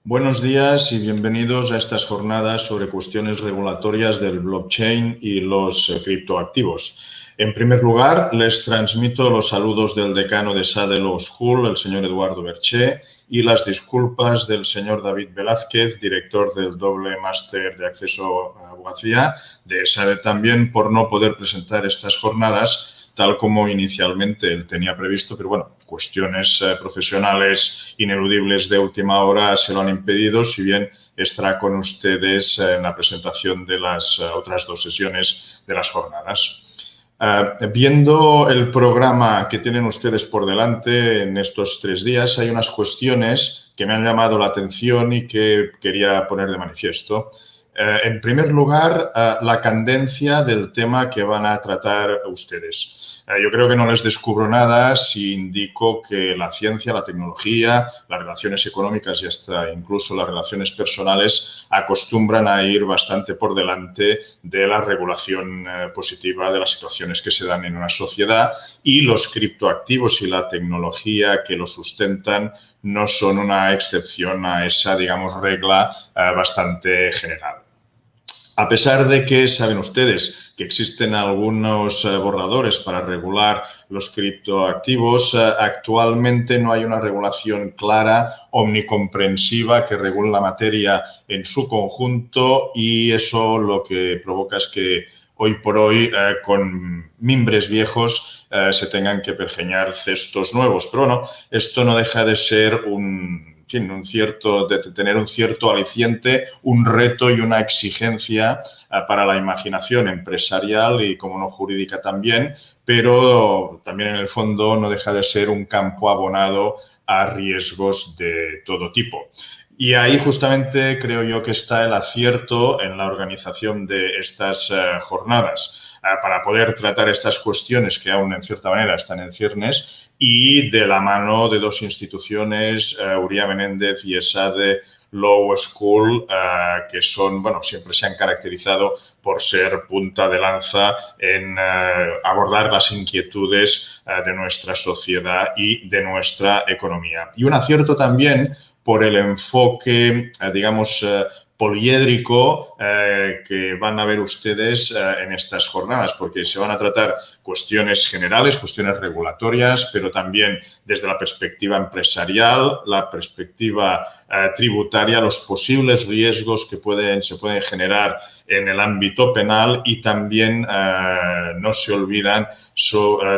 Buenos días y bienvenidos a estas jornadas sobre cuestiones regulatorias del blockchain y los criptoactivos. En primer lugar, les transmito los saludos del decano de SADE Law School, el señor Eduardo Berché, y las disculpas del señor David Velázquez, director del doble máster de acceso a abogacía de SADE también, por no poder presentar estas jornadas tal como inicialmente él tenía previsto, pero bueno, cuestiones profesionales ineludibles de última hora se lo han impedido, si bien estará con ustedes en la presentación de las otras dos sesiones de las jornadas. Viendo el programa que tienen ustedes por delante en estos 3 días, hay unas cuestiones que me han llamado la atención y que quería poner de manifiesto. En primer lugar, la candencia del tema que van a tratar ustedes. Yo creo que no les descubro nada si indico que la ciencia, la tecnología, las relaciones económicas y hasta incluso las relaciones personales acostumbran a ir bastante por delante de la regulación positiva de las situaciones que se dan en una sociedad, y los criptoactivos y la tecnología que los sustentan no son una excepción a esa, digamos, regla bastante general. A pesar de que saben ustedes que existen algunos borradores para regular los criptoactivos, actualmente no hay una regulación clara, omnicomprensiva, que regule la materia en su conjunto, y eso lo que provoca es que hoy por hoy, con mimbres viejos, se tengan que pergeñar cestos nuevos. Pero bueno, esto no deja de ser de tener un cierto aliciente, un reto y una exigencia para la imaginación empresarial y, como no, jurídica también, pero también en el fondo no deja de ser un campo abonado a riesgos de todo tipo. Y ahí justamente creo yo que está el acierto en la organización de estas jornadas, para poder tratar estas cuestiones que aún en cierta manera están en ciernes, y de la mano de dos instituciones, Uría Menéndez y ESADE Law School, que son, bueno, siempre se han caracterizado por ser punta de lanza en abordar las inquietudes de nuestra sociedad y de nuestra economía. Y un acierto también por el enfoque, digamos, poliédrico que van a ver ustedes en estas jornadas, porque se van a tratar cuestiones generales, cuestiones regulatorias, pero también desde la perspectiva empresarial, la perspectiva tributaria, los posibles riesgos que se pueden generar en el ámbito penal, y también no se olvidan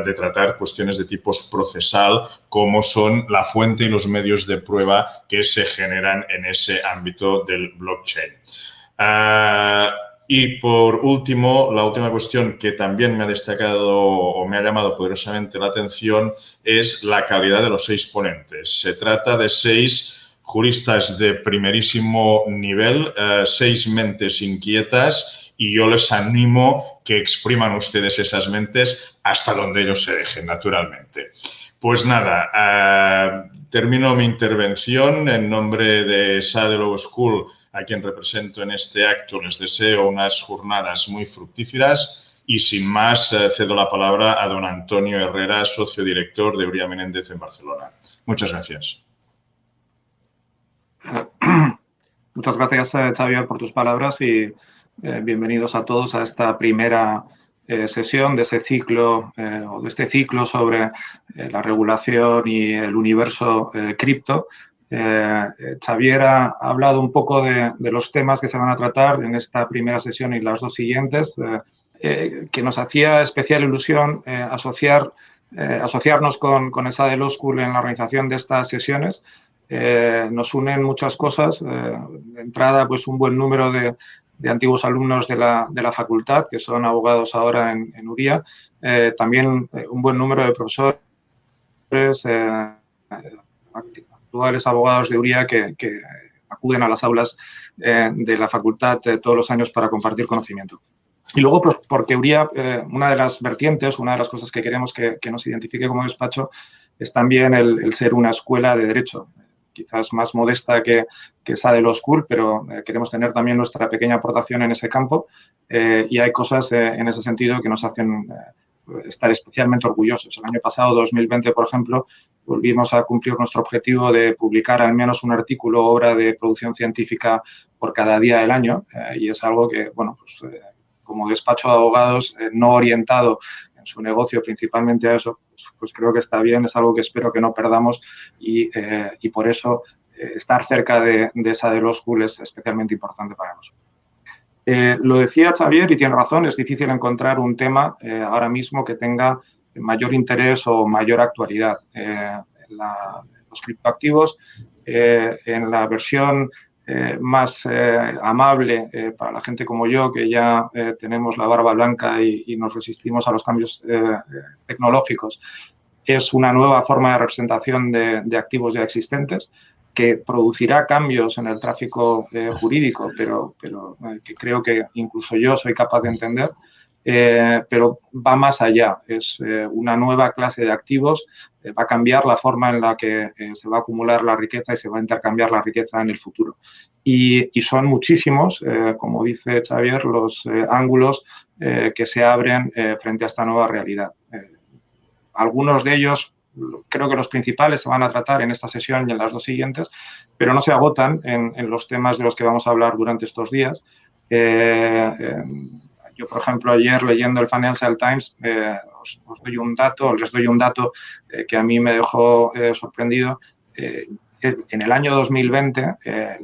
de tratar cuestiones de tipo procesal, como son la fuente y los medios de prueba que se generan en ese ámbito del blockchain. Y por último, la última cuestión que también me ha destacado o me ha llamado poderosamente la atención es la calidad de los 6 ponentes. Se trata de 6 juristas de primerísimo nivel, 6 mentes inquietas, y yo les animo que expriman ustedes esas mentes hasta donde ellos se dejen, naturalmente. Pues nada, termino mi intervención. En nombre de SADE Law School, a quien represento en este acto, les deseo unas jornadas muy fructíferas, y sin más cedo la palabra a don Antonio Herrera, socio director de Uría Menéndez en Barcelona. Muchas gracias. Muchas gracias, Xavier, por tus palabras, y bienvenidos a todos a esta primera sesión de ese ciclo o de este ciclo sobre la regulación y el universo cripto. Xavier ha hablado un poco de los temas que se van a tratar en esta primera sesión y las dos siguientes, que nos hacía especial ilusión asociarnos con SADE Law School en la organización de estas sesiones. Nos unen muchas cosas. De entrada, pues un buen número de antiguos alumnos de la facultad, que son abogados ahora en Uría. También un buen número de profesores, actuales abogados de Uría que acuden a las aulas de la facultad todos los años para compartir conocimiento. Y luego, pues, porque Uría, una de las vertientes, una de las cosas que queremos que nos identifique como despacho es también el ser una escuela de derecho, quizás más modesta que SADE Law School, pero queremos tener también nuestra pequeña aportación en ese campo, y hay cosas en ese sentido que nos hacen estar especialmente orgullosos. El año pasado, 2020, por ejemplo, volvimos a cumplir nuestro objetivo de publicar al menos un artículo o obra de producción científica por cada día del año, y es algo que, bueno, pues como despacho de abogados no orientado en su negocio principalmente a eso, pues creo que está bien, es algo que espero que no perdamos y por eso estar cerca de esa de Law School es especialmente importante para nosotros. Lo decía Xavier y tiene razón, es difícil encontrar un tema ahora mismo que tenga mayor interés o mayor actualidad. Los criptoactivos, en la versión más amable para la gente como yo, que ya tenemos la barba blanca y nos resistimos a los cambios tecnológicos, es una nueva forma de representación de activos ya existentes que producirá cambios en el tráfico jurídico, pero que creo que incluso yo soy capaz de entender, pero va más allá. Es una nueva clase de activos, va a cambiar la forma en la que se va a acumular la riqueza y se va a intercambiar la riqueza en el futuro. Y son muchísimos, como dice Xavier, los ángulos que se abren frente a esta nueva realidad. Algunos de ellos, creo que los principales, se van a tratar en esta sesión y en las dos siguientes, pero no se agotan en los temas de los que vamos a hablar durante estos días. Yo, por ejemplo, ayer leyendo el Financial Times, os doy un dato, les doy un dato que a mí me dejó sorprendido. En el año 2020,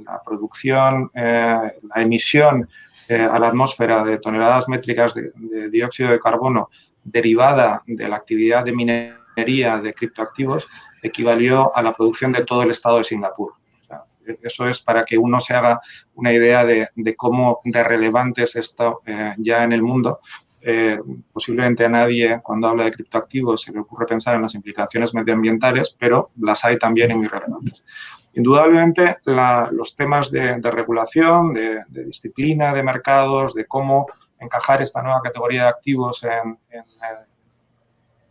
la producción, la emisión a la atmósfera de toneladas métricas de dióxido de carbono derivada de la actividad de minería de criptoactivos equivalió a la producción de todo el estado de Singapur. O sea, eso es para que uno se haga una idea de cómo de relevante es esto ya en el mundo. Posiblemente a nadie, cuando habla de criptoactivos, se le ocurre pensar en las implicaciones medioambientales, pero las hay también y muy relevantes. Indudablemente, los temas de regulación, de disciplina de mercados, de cómo encajar esta nueva categoría de activos en el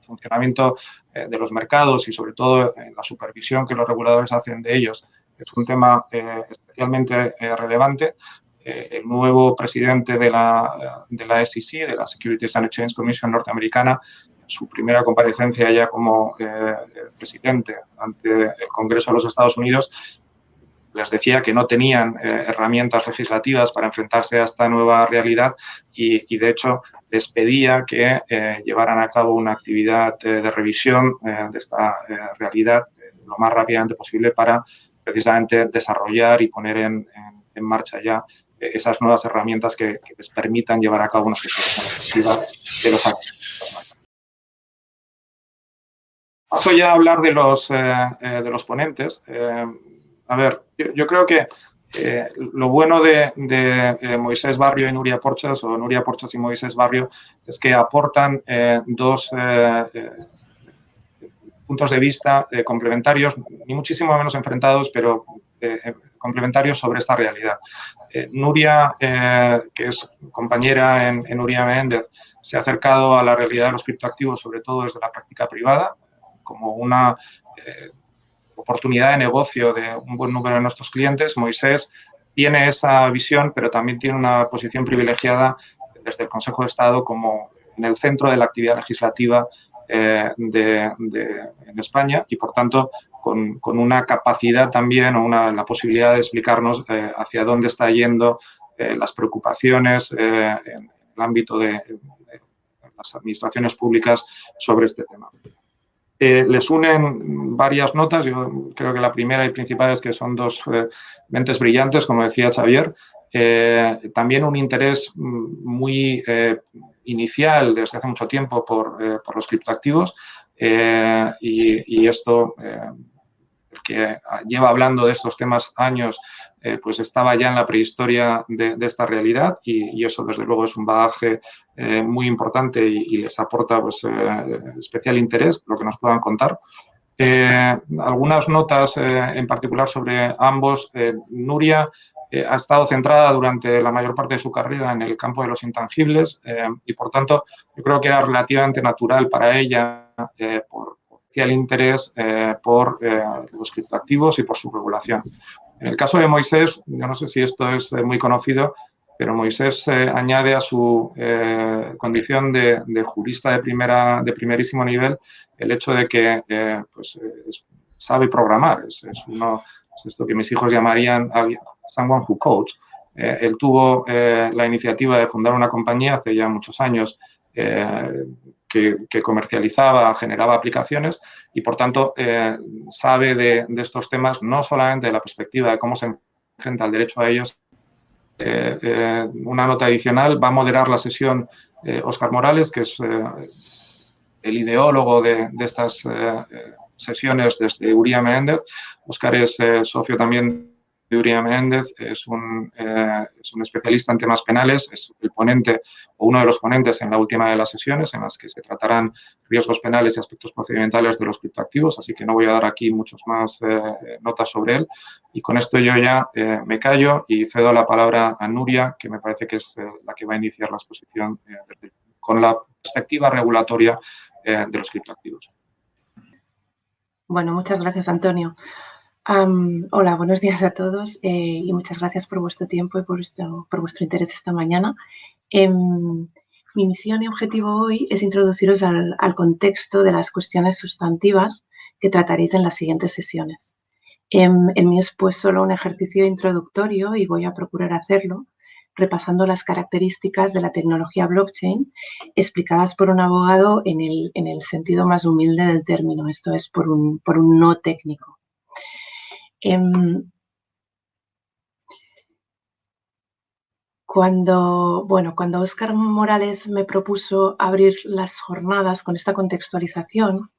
funcionamiento de los mercados y, sobre todo, en la supervisión que los reguladores hacen de ellos, es un tema especialmente relevante. El nuevo presidente de la SEC, de la Securities and Exchange Commission norteamericana, en su primera comparecencia ya como presidente ante el Congreso de los Estados Unidos, les decía que no tenían herramientas legislativas para enfrentarse a esta nueva realidad y de hecho, les pedía que llevaran a cabo una actividad de revisión de esta realidad lo más rápidamente posible para precisamente desarrollar y poner en marcha ya esas nuevas herramientas que les permitan llevar a cabo una supervisión efectiva de los activos. Paso ya a hablar de los ponentes. A ver, yo creo que lo bueno de Moisés Barrio y Nuria Porchas, o Nuria Porchas y Moisés Barrio, es que aportan dos puntos de vista complementarios, ni muchísimo menos enfrentados, pero complementarios sobre esta realidad. Nuria, que es compañera en Uria Méndez, se ha acercado a la realidad de los criptoactivos, sobre todo desde la práctica privada, como una oportunidad de negocio de un buen número de nuestros clientes. Moisés tiene esa visión, pero también tiene una posición privilegiada desde el Consejo de Estado como en el centro de la actividad legislativa en España y, por tanto, con una capacidad también o la posibilidad de explicarnos hacia dónde está yendo las preocupaciones en el ámbito de las administraciones públicas sobre este tema. Les unen varias notas. Yo creo que la primera y principal es que son dos mentes brillantes, como decía Xavier. También un interés muy inicial desde hace mucho tiempo por los criptoactivos y esto, el que lleva hablando de estos temas años, pues estaba ya en la prehistoria de esta realidad y eso desde luego es un bagaje muy importante y les aporta pues, especial interés lo que nos puedan contar. Algunas notas en particular sobre ambos. Nuria ha estado centrada durante la mayor parte de su carrera en el campo de los intangibles y, por tanto, yo creo que era relativamente natural para ella por especial interés por los criptoactivos y por su regulación. En el caso de Moisés, yo no sé si esto es muy conocido, pero Moisés añade a su condición de jurista de primerísimo nivel el hecho de que sabe programar. Es esto que mis hijos llamarían someone who codes. Él tuvo la iniciativa de fundar una compañía hace ya muchos años que comercializaba, generaba aplicaciones y, por tanto, sabe de estos temas no solamente de la perspectiva de cómo se enfrenta al derecho a ellos. Una nota adicional, va a moderar la sesión Óscar Morales, que es el ideólogo de estas sesiones desde Uría Menéndez. Óscar es socio también de Uría Menéndez, es un especialista en temas penales, es el ponente o uno de los ponentes en la última de las sesiones en las que se tratarán riesgos penales y aspectos procedimentales de los criptoactivos, así que no voy a dar aquí muchas más notas sobre él. Y con esto yo ya me callo y cedo la palabra a Nuria, que me parece que es la que va a iniciar la exposición con la perspectiva regulatoria de los criptoactivos. Bueno, muchas gracias, Antonio. Hola, buenos días a todos y muchas gracias por vuestro tiempo y por vuestro interés esta mañana. Mi misión y objetivo hoy es introduciros al contexto de las cuestiones sustantivas que trataréis en las siguientes sesiones. El mío es pues solo un ejercicio introductorio y voy a procurar hacerlo repasando las características de la tecnología blockchain explicadas por un abogado en el sentido más humilde del término, esto es por un no técnico. Cuando Óscar Morales me propuso abrir las jornadas con esta contextualización,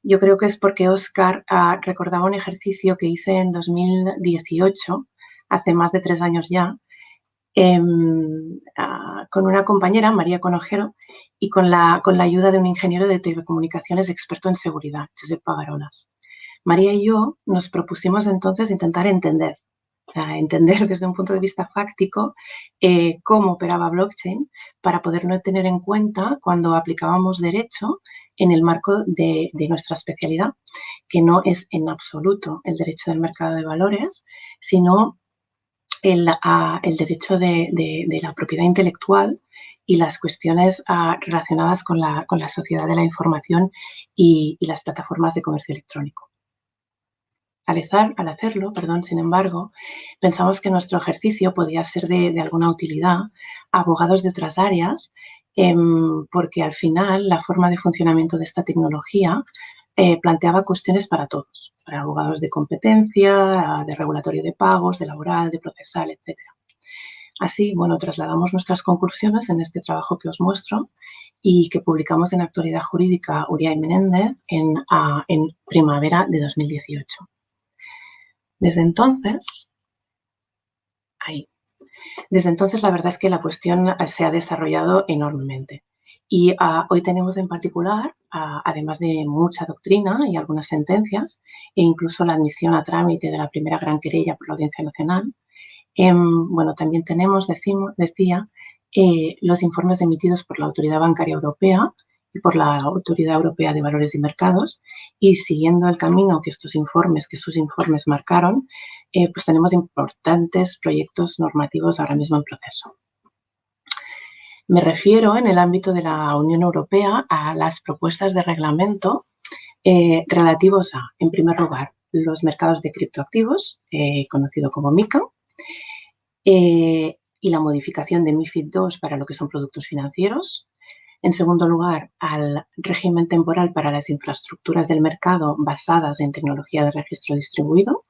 yo creo que es porque Óscar recordaba un ejercicio que hice en 2018, hace más de 3 años ya, con una compañera, María Conojero, y con la ayuda de un ingeniero de telecomunicaciones experto en seguridad, Josep Pagarolas. María y yo nos propusimos entonces intentar entender desde un punto de vista fáctico cómo operaba blockchain para poderlo tener en cuenta cuando aplicábamos derecho en el marco de nuestra especialidad, que no es en absoluto el derecho del mercado de valores, sino el derecho de la propiedad intelectual y las cuestiones relacionadas con la sociedad de la información y las plataformas de comercio electrónico. Al hacerlo, sin embargo, pensamos que nuestro ejercicio podía ser de alguna utilidad a abogados de otras áreas, porque al final la forma de funcionamiento de esta tecnología planteaba cuestiones para todos, para abogados de competencia, de regulatorio de pagos, de laboral, de procesal, etc. Así, trasladamos nuestras conclusiones en este trabajo que os muestro y que publicamos en Actualidad Jurídica Uría y Menéndez en primavera de 2018. Desde entonces, la verdad es que la cuestión se ha desarrollado enormemente. Y hoy tenemos en particular, además de mucha doctrina y algunas sentencias, e incluso la admisión a trámite de la primera gran querella por la Audiencia Nacional, también tenemos, decía, los informes emitidos por la Autoridad Bancaria Europea y por la Autoridad Europea de Valores y Mercados, y siguiendo el camino que sus informes marcaron, pues tenemos importantes proyectos normativos ahora mismo en proceso. Me refiero en el ámbito de la Unión Europea a las propuestas de reglamento relativos a, en primer lugar, los mercados de criptoactivos, conocido como MiCA, y la modificación de MiFID II para lo que son productos financieros. En segundo lugar, al régimen temporal para las infraestructuras del mercado basadas en tecnología de registro distribuido.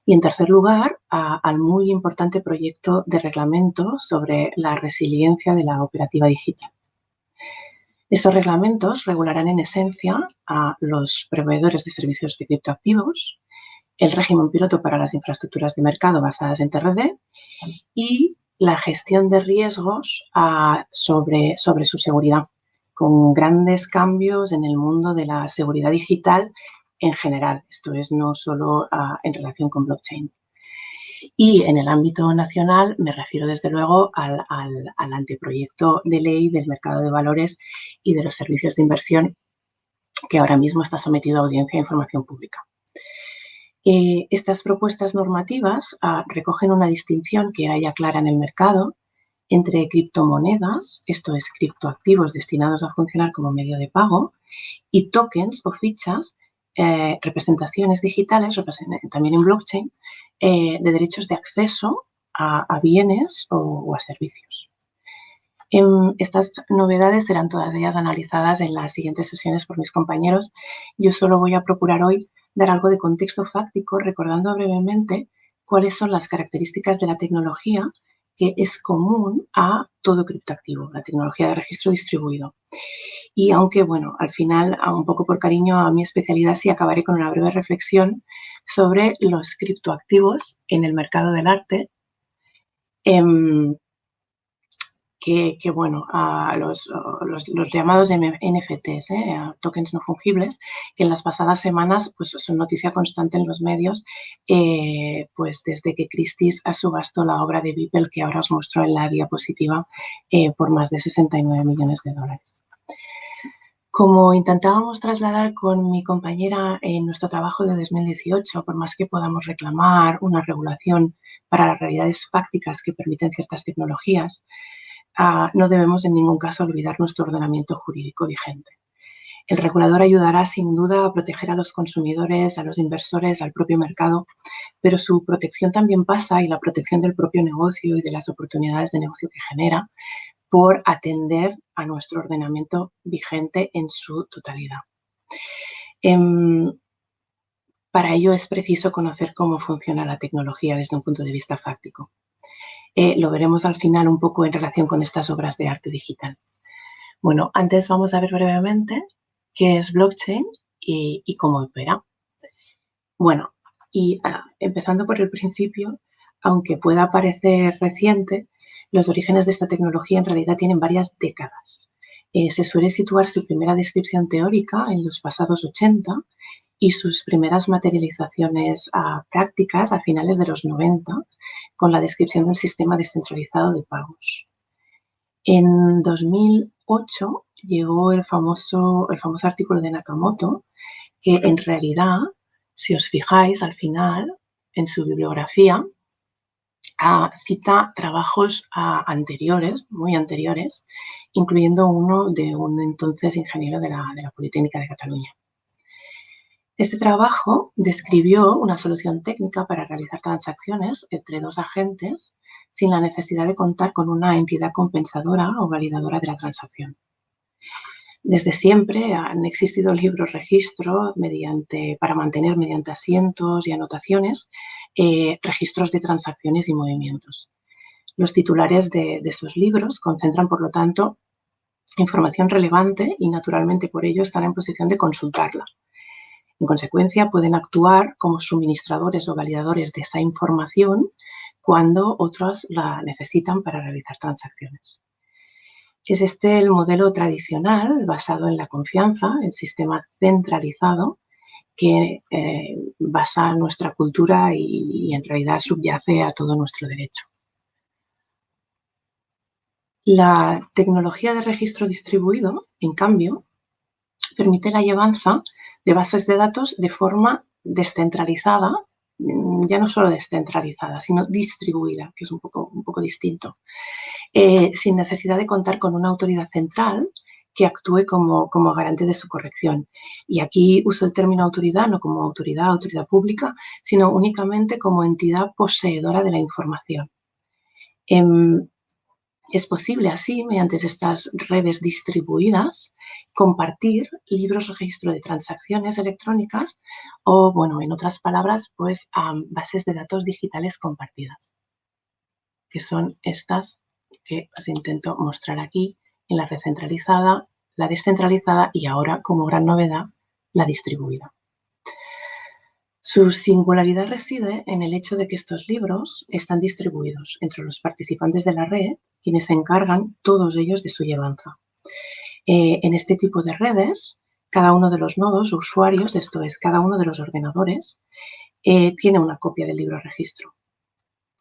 Y en tercer lugar, al muy importante proyecto de reglamento sobre la resiliencia de la operativa digital. Estos reglamentos regularán en esencia a los proveedores de servicios de criptoactivos, el régimen piloto para las infraestructuras de mercado basadas en TRD y la gestión de riesgos sobre su seguridad, con grandes cambios en el mundo de la seguridad digital en general. Esto es no solo en relación con blockchain. Y en el ámbito nacional me refiero desde luego al anteproyecto de ley del mercado de valores y de los servicios de inversión que ahora mismo está sometido a audiencia e información pública. Estas propuestas normativas recogen una distinción que era ya clara en el mercado entre criptomonedas, esto es, criptoactivos destinados a funcionar como medio de pago, y tokens o fichas, representaciones digitales, también en blockchain, de derechos de acceso a bienes o a servicios. Estas novedades serán todas ellas analizadas en las siguientes sesiones por mis compañeros. Yo solo voy a procurar hoy dar algo de contexto fáctico, recordando brevemente cuáles son las características de la tecnología que es común a todo criptoactivo, la tecnología de registro distribuido. Y aunque, bueno, al final, un poco por cariño a mi especialidad, sí acabaré con una breve reflexión sobre los criptoactivos en el mercado del arte, que bueno, a los llamados NFTs, tokens no fungibles, que en las pasadas semanas pues, son noticia constante en los medios, pues desde que Christie's subastó la obra de Beeple, que ahora os muestro en la diapositiva, por más de 69 millones de dólares. Como intentábamos trasladar con mi compañera en nuestro trabajo de 2018, por más que podamos reclamar una regulación para las realidades fácticas que permiten ciertas tecnologías, no debemos en ningún caso olvidar nuestro ordenamiento jurídico vigente. El regulador ayudará sin duda a proteger a los consumidores, a los inversores, al propio mercado, pero su protección también pasa, y la protección del propio negocio y de las oportunidades de negocio que genera, por atender a nuestro ordenamiento vigente en su totalidad. Para ello es preciso conocer cómo funciona la tecnología desde un punto de vista fáctico. Lo veremos al final un poco en relación con estas obras de arte digital. Bueno, antes vamos a ver brevemente qué es blockchain y cómo opera. Bueno, y empezando por el principio, aunque pueda parecer reciente, los orígenes de esta tecnología en realidad tienen varias décadas. Se suele situar su primera descripción teórica en los pasados 80 y sus primeras materializaciones prácticas a finales de los 90, con la descripción de un sistema descentralizado de pagos. En 2008 llegó el famoso artículo de Nakamoto, que en realidad, si os fijáis al final, en su bibliografía, cita trabajos anteriores, muy anteriores, incluyendo uno de un entonces ingeniero de la Politécnica de Cataluña. Este trabajo describió una solución técnica para realizar transacciones entre dos agentes sin la necesidad de contar con una entidad compensadora o validadora de la transacción. Desde siempre han existido libros registro para mantener mediante asientos y anotaciones registros de transacciones y movimientos. Los titulares de esos libros concentran, por lo tanto, información relevante y, naturalmente, por ello están en posición de consultarla. En consecuencia, pueden actuar como suministradores o validadores de esa información cuando otros la necesitan para realizar transacciones. Es este el modelo tradicional basado en la confianza, el sistema centralizado que basa nuestra cultura y en realidad subyace a todo nuestro derecho. La tecnología de registro distribuido, en cambio, permite la llevanza de bases de datos de forma descentralizada, ya no solo descentralizada, sino distribuida, que es un poco distinto, sin necesidad de contar con una autoridad central que actúe como garante de su corrección. Y aquí uso el término autoridad no como autoridad pública, sino únicamente como entidad poseedora de la información. Es posible así, mediante estas redes distribuidas, compartir libros registro de transacciones electrónicas o, bueno, en otras palabras, pues bases de datos digitales compartidas, que son estas que os intento mostrar aquí en la red centralizada, la descentralizada y ahora, como gran novedad, la distribuida. Su singularidad reside en el hecho de que estos libros están distribuidos entre los participantes de la red, quienes se encargan todos ellos de su llevanza. En este tipo de redes, cada uno de los nodos o usuarios, esto es, cada uno de los ordenadores, tiene una copia del libro registro.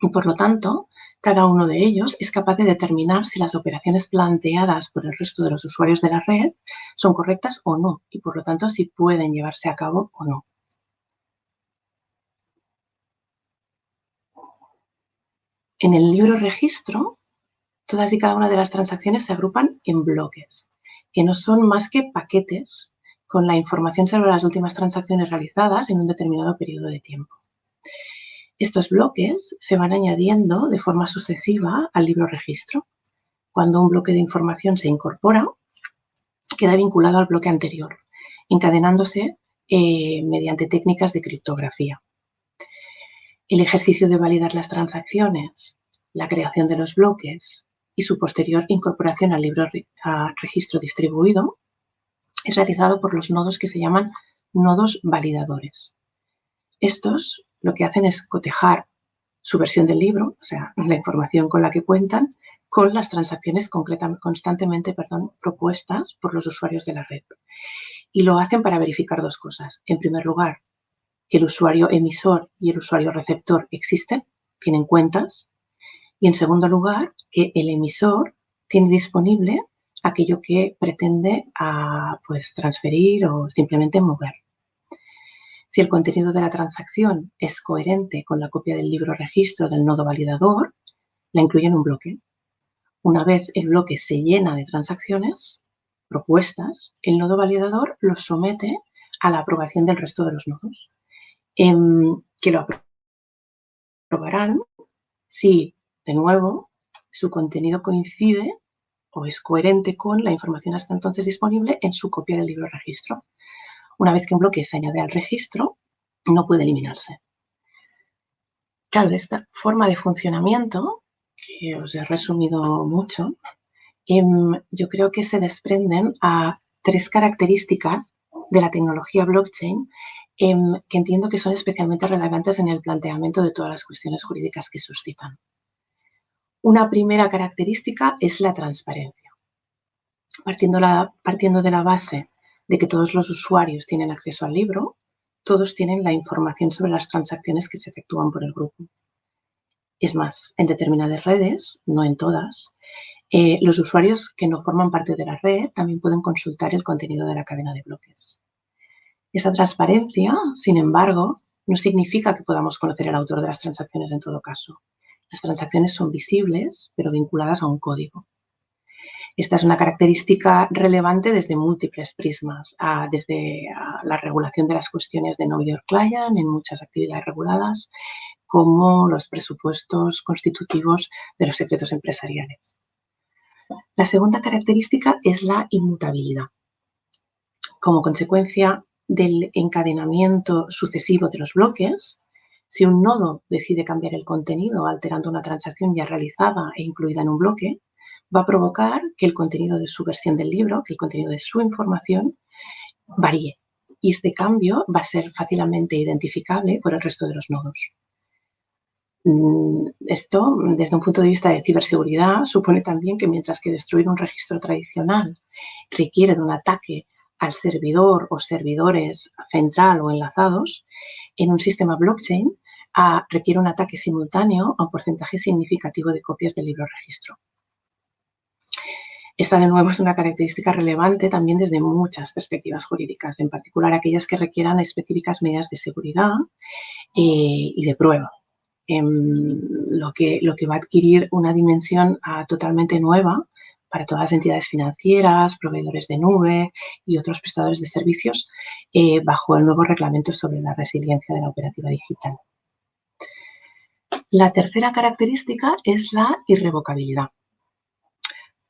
Y por lo tanto, cada uno de ellos es capaz de determinar si las operaciones planteadas por el resto de los usuarios de la red son correctas o no, y por lo tanto si pueden llevarse a cabo o no. En el libro registro todas y cada una de las transacciones se agrupan en bloques, que no son más que paquetes con la información sobre las últimas transacciones realizadas en un determinado periodo de tiempo. Estos bloques se van añadiendo de forma sucesiva al libro registro. Cuando un bloque de información se incorpora, queda vinculado al bloque anterior, encadenándose mediante técnicas de criptografía. El ejercicio de validar las transacciones, la creación de los bloques y su posterior incorporación al libro registro distribuido es realizado por los nodos que se llaman nodos validadores. Estos lo que hacen es cotejar su versión del libro, o sea, la información con la que cuentan, con las transacciones constantemente propuestas por los usuarios de la red. Y lo hacen para verificar dos cosas. En primer lugar, que el usuario emisor y el usuario receptor existen, tienen cuentas. Y en segundo lugar, que el emisor tiene disponible aquello que pretende pues, transferir o simplemente mover. Si el contenido de la transacción es coherente con la copia del libro registro del nodo validador, la incluye en un bloque. Una vez el bloque se llena de transacciones propuestas, el nodo validador los somete a la aprobación del resto de los nodos, que lo aprobarán si, de nuevo, su contenido coincide o es coherente con la información hasta entonces disponible en su copia del libro registro. Una vez que un bloque se añade al registro, no puede eliminarse. Claro, de esta forma de funcionamiento, que os he resumido mucho, yo creo que se desprenden a tres características de la tecnología blockchain que entiendo que son especialmente relevantes en el planteamiento de todas las cuestiones jurídicas que suscitan. Una primera característica es la transparencia. Partiendo de la base de que todos los usuarios tienen acceso al libro, todos tienen la información sobre las transacciones que se efectúan por el grupo. Es más, en determinadas redes, no en todas, los usuarios que no forman parte de la red también pueden consultar el contenido de la cadena de bloques. Esta transparencia, sin embargo, no significa que podamos conocer el autor de las transacciones en todo caso. Las transacciones son visibles, pero vinculadas a un código. Esta es una característica relevante desde múltiples prismas, desde la regulación de las cuestiones de Know Your Client en muchas actividades reguladas, como los presupuestos constitutivos de los secretos empresariales. La segunda característica es la inmutabilidad. Como consecuencia del encadenamiento sucesivo de los bloques, si un nodo decide cambiar el contenido alterando una transacción ya realizada e incluida en un bloque, va a provocar que el contenido de su versión del libro, que el contenido de su información, varíe. Y este cambio va a ser fácilmente identificable por el resto de los nodos. Esto, desde un punto de vista de ciberseguridad, supone también que mientras que destruir un registro tradicional requiere de un ataque al servidor o servidores central o enlazados, en un sistema blockchain requiere un ataque simultáneo a un porcentaje significativo de copias del libro registro. Esta, de nuevo, es una característica relevante también desde muchas perspectivas jurídicas, en particular aquellas que requieran específicas medidas de seguridad y de prueba. Lo que va a adquirir una dimensión totalmente nueva para todas las entidades financieras, proveedores de nube y otros prestadores de servicios bajo el nuevo reglamento sobre la resiliencia de la operativa digital. La tercera característica es la irrevocabilidad.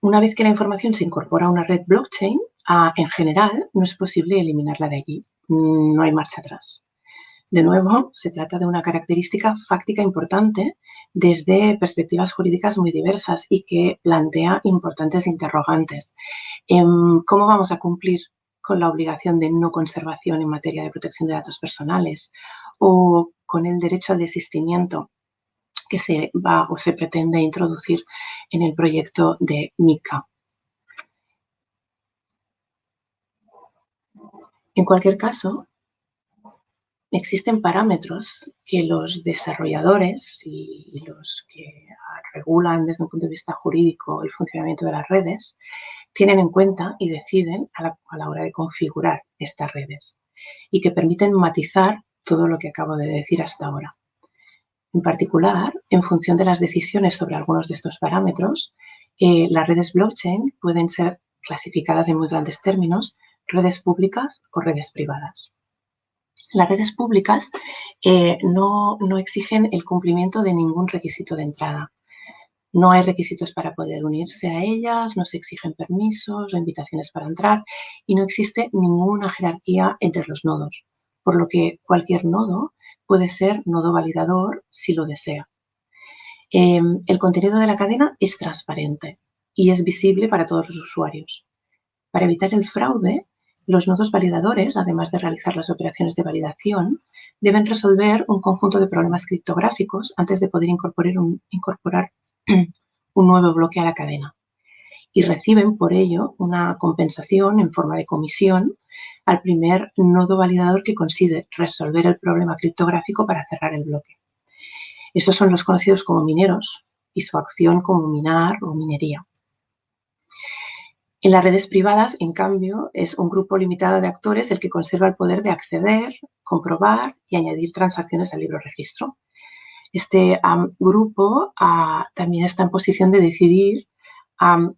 Una vez que la información se incorpora a una red blockchain, en general no es posible eliminarla de allí. No hay marcha atrás. De nuevo, se trata de una característica fáctica importante desde perspectivas jurídicas muy diversas y que plantea importantes interrogantes. ¿Cómo vamos a cumplir con la obligación de no conservación en materia de protección de datos personales o con el derecho al desistimiento que se va o se pretende introducir en el proyecto de MiCA? En cualquier caso, existen parámetros que los desarrolladores y los que regulan desde un punto de vista jurídico el funcionamiento de las redes tienen en cuenta y deciden a la hora de configurar estas redes y que permiten matizar todo lo que acabo de decir hasta ahora. En particular, en función de las decisiones sobre algunos de estos parámetros, Las redes blockchain pueden ser clasificadas en muy grandes términos, redes públicas o redes privadas. Las redes públicas no exigen el cumplimiento de ningún requisito de entrada. No hay requisitos para poder unirse a ellas, no se exigen permisos o invitaciones para entrar y no existe ninguna jerarquía entre los nodos, por lo que cualquier nodo puede ser nodo validador si lo desea. El contenido de la cadena es transparente y es visible para todos los usuarios. Para evitar el fraude, los nodos validadores, además de realizar las operaciones de validación, deben resolver un conjunto de problemas criptográficos antes de poder incorporar un nuevo bloque a la cadena. Y reciben por ello una compensación en forma de comisión al primer nodo validador que consigue resolver el problema criptográfico para cerrar el bloque. Estos son los conocidos como mineros y su acción como minar o minería. En las redes privadas, en cambio, es un grupo limitado de actores el que conserva el poder de acceder, comprobar y añadir transacciones al libro registro. Este grupo también está en posición de decidir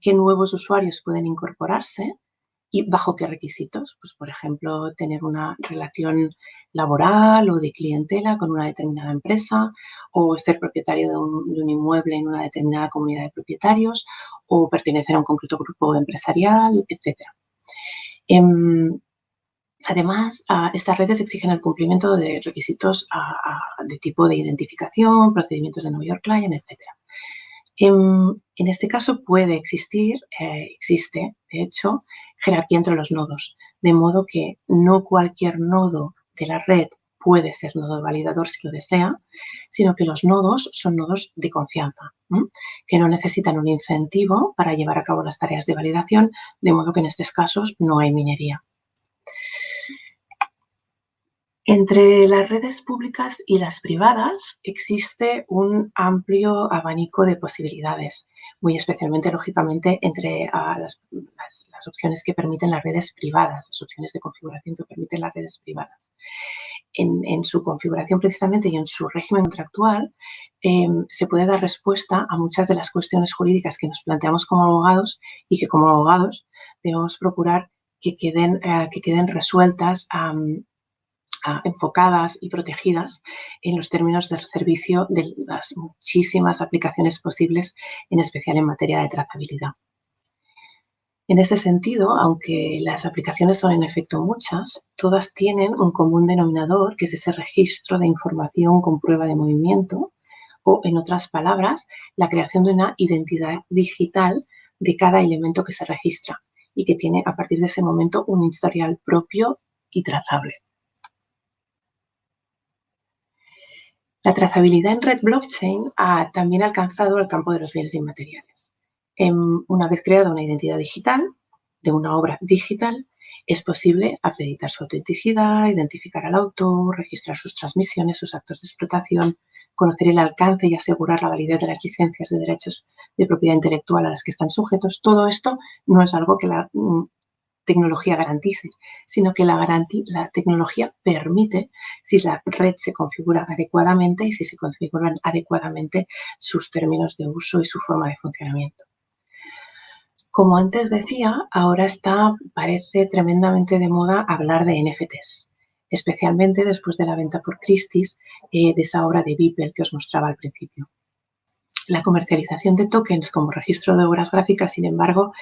qué nuevos usuarios pueden incorporarse y bajo qué requisitos. Pues, por ejemplo, tener una relación laboral o de clientela con una determinada empresa o ser propietario de un inmueble en una determinada comunidad de propietarios o pertenecer a un concreto grupo empresarial, etc. Además, estas redes exigen el cumplimiento de requisitos de tipo de identificación, procedimientos de Know Your Client, etc. En este caso puede existir, existe, de hecho, jerarquía entre los nodos, de modo que no cualquier nodo de la red puede ser nodo validador si lo desea, sino que los nodos son nodos de confianza, que no necesitan un incentivo para llevar a cabo las tareas de validación, de modo que en estos casos no hay minería. Entre las redes públicas y las privadas existe un amplio abanico de posibilidades, muy especialmente, lógicamente, entre las opciones que permiten las redes privadas, las opciones de configuración que permiten las redes privadas. En su configuración precisamente y en su régimen contractual se puede dar respuesta a muchas de las cuestiones jurídicas que nos planteamos como abogados y que como abogados debemos procurar que queden resueltas enfocadas y protegidas en los términos del servicio de las muchísimas aplicaciones posibles, en especial en materia de trazabilidad. En este sentido, aunque las aplicaciones son en efecto muchas, todas tienen un común denominador, que es ese registro de información con prueba de movimiento, o, en otras palabras, la creación de una identidad digital de cada elemento que se registra y que tiene a partir de ese momento un historial propio y trazable. La trazabilidad en red blockchain ha también alcanzado el campo de los bienes inmateriales. Una vez creada una identidad digital de una obra digital, es posible acreditar su autenticidad, identificar al autor, registrar sus transmisiones, sus actos de explotación, conocer el alcance y asegurar la validez de las licencias de derechos de propiedad intelectual a las que están sujetos. Todo esto no es algo que la tecnología garantice, sino que la tecnología permite si la red se configura adecuadamente y si se configuran adecuadamente sus términos de uso y su forma de funcionamiento. Como antes decía, ahora parece tremendamente de moda hablar de NFTs, especialmente después de la venta por Christie's de esa obra de Beeple que os mostraba al principio. La comercialización de tokens como registro de obras gráficas, sin embargo,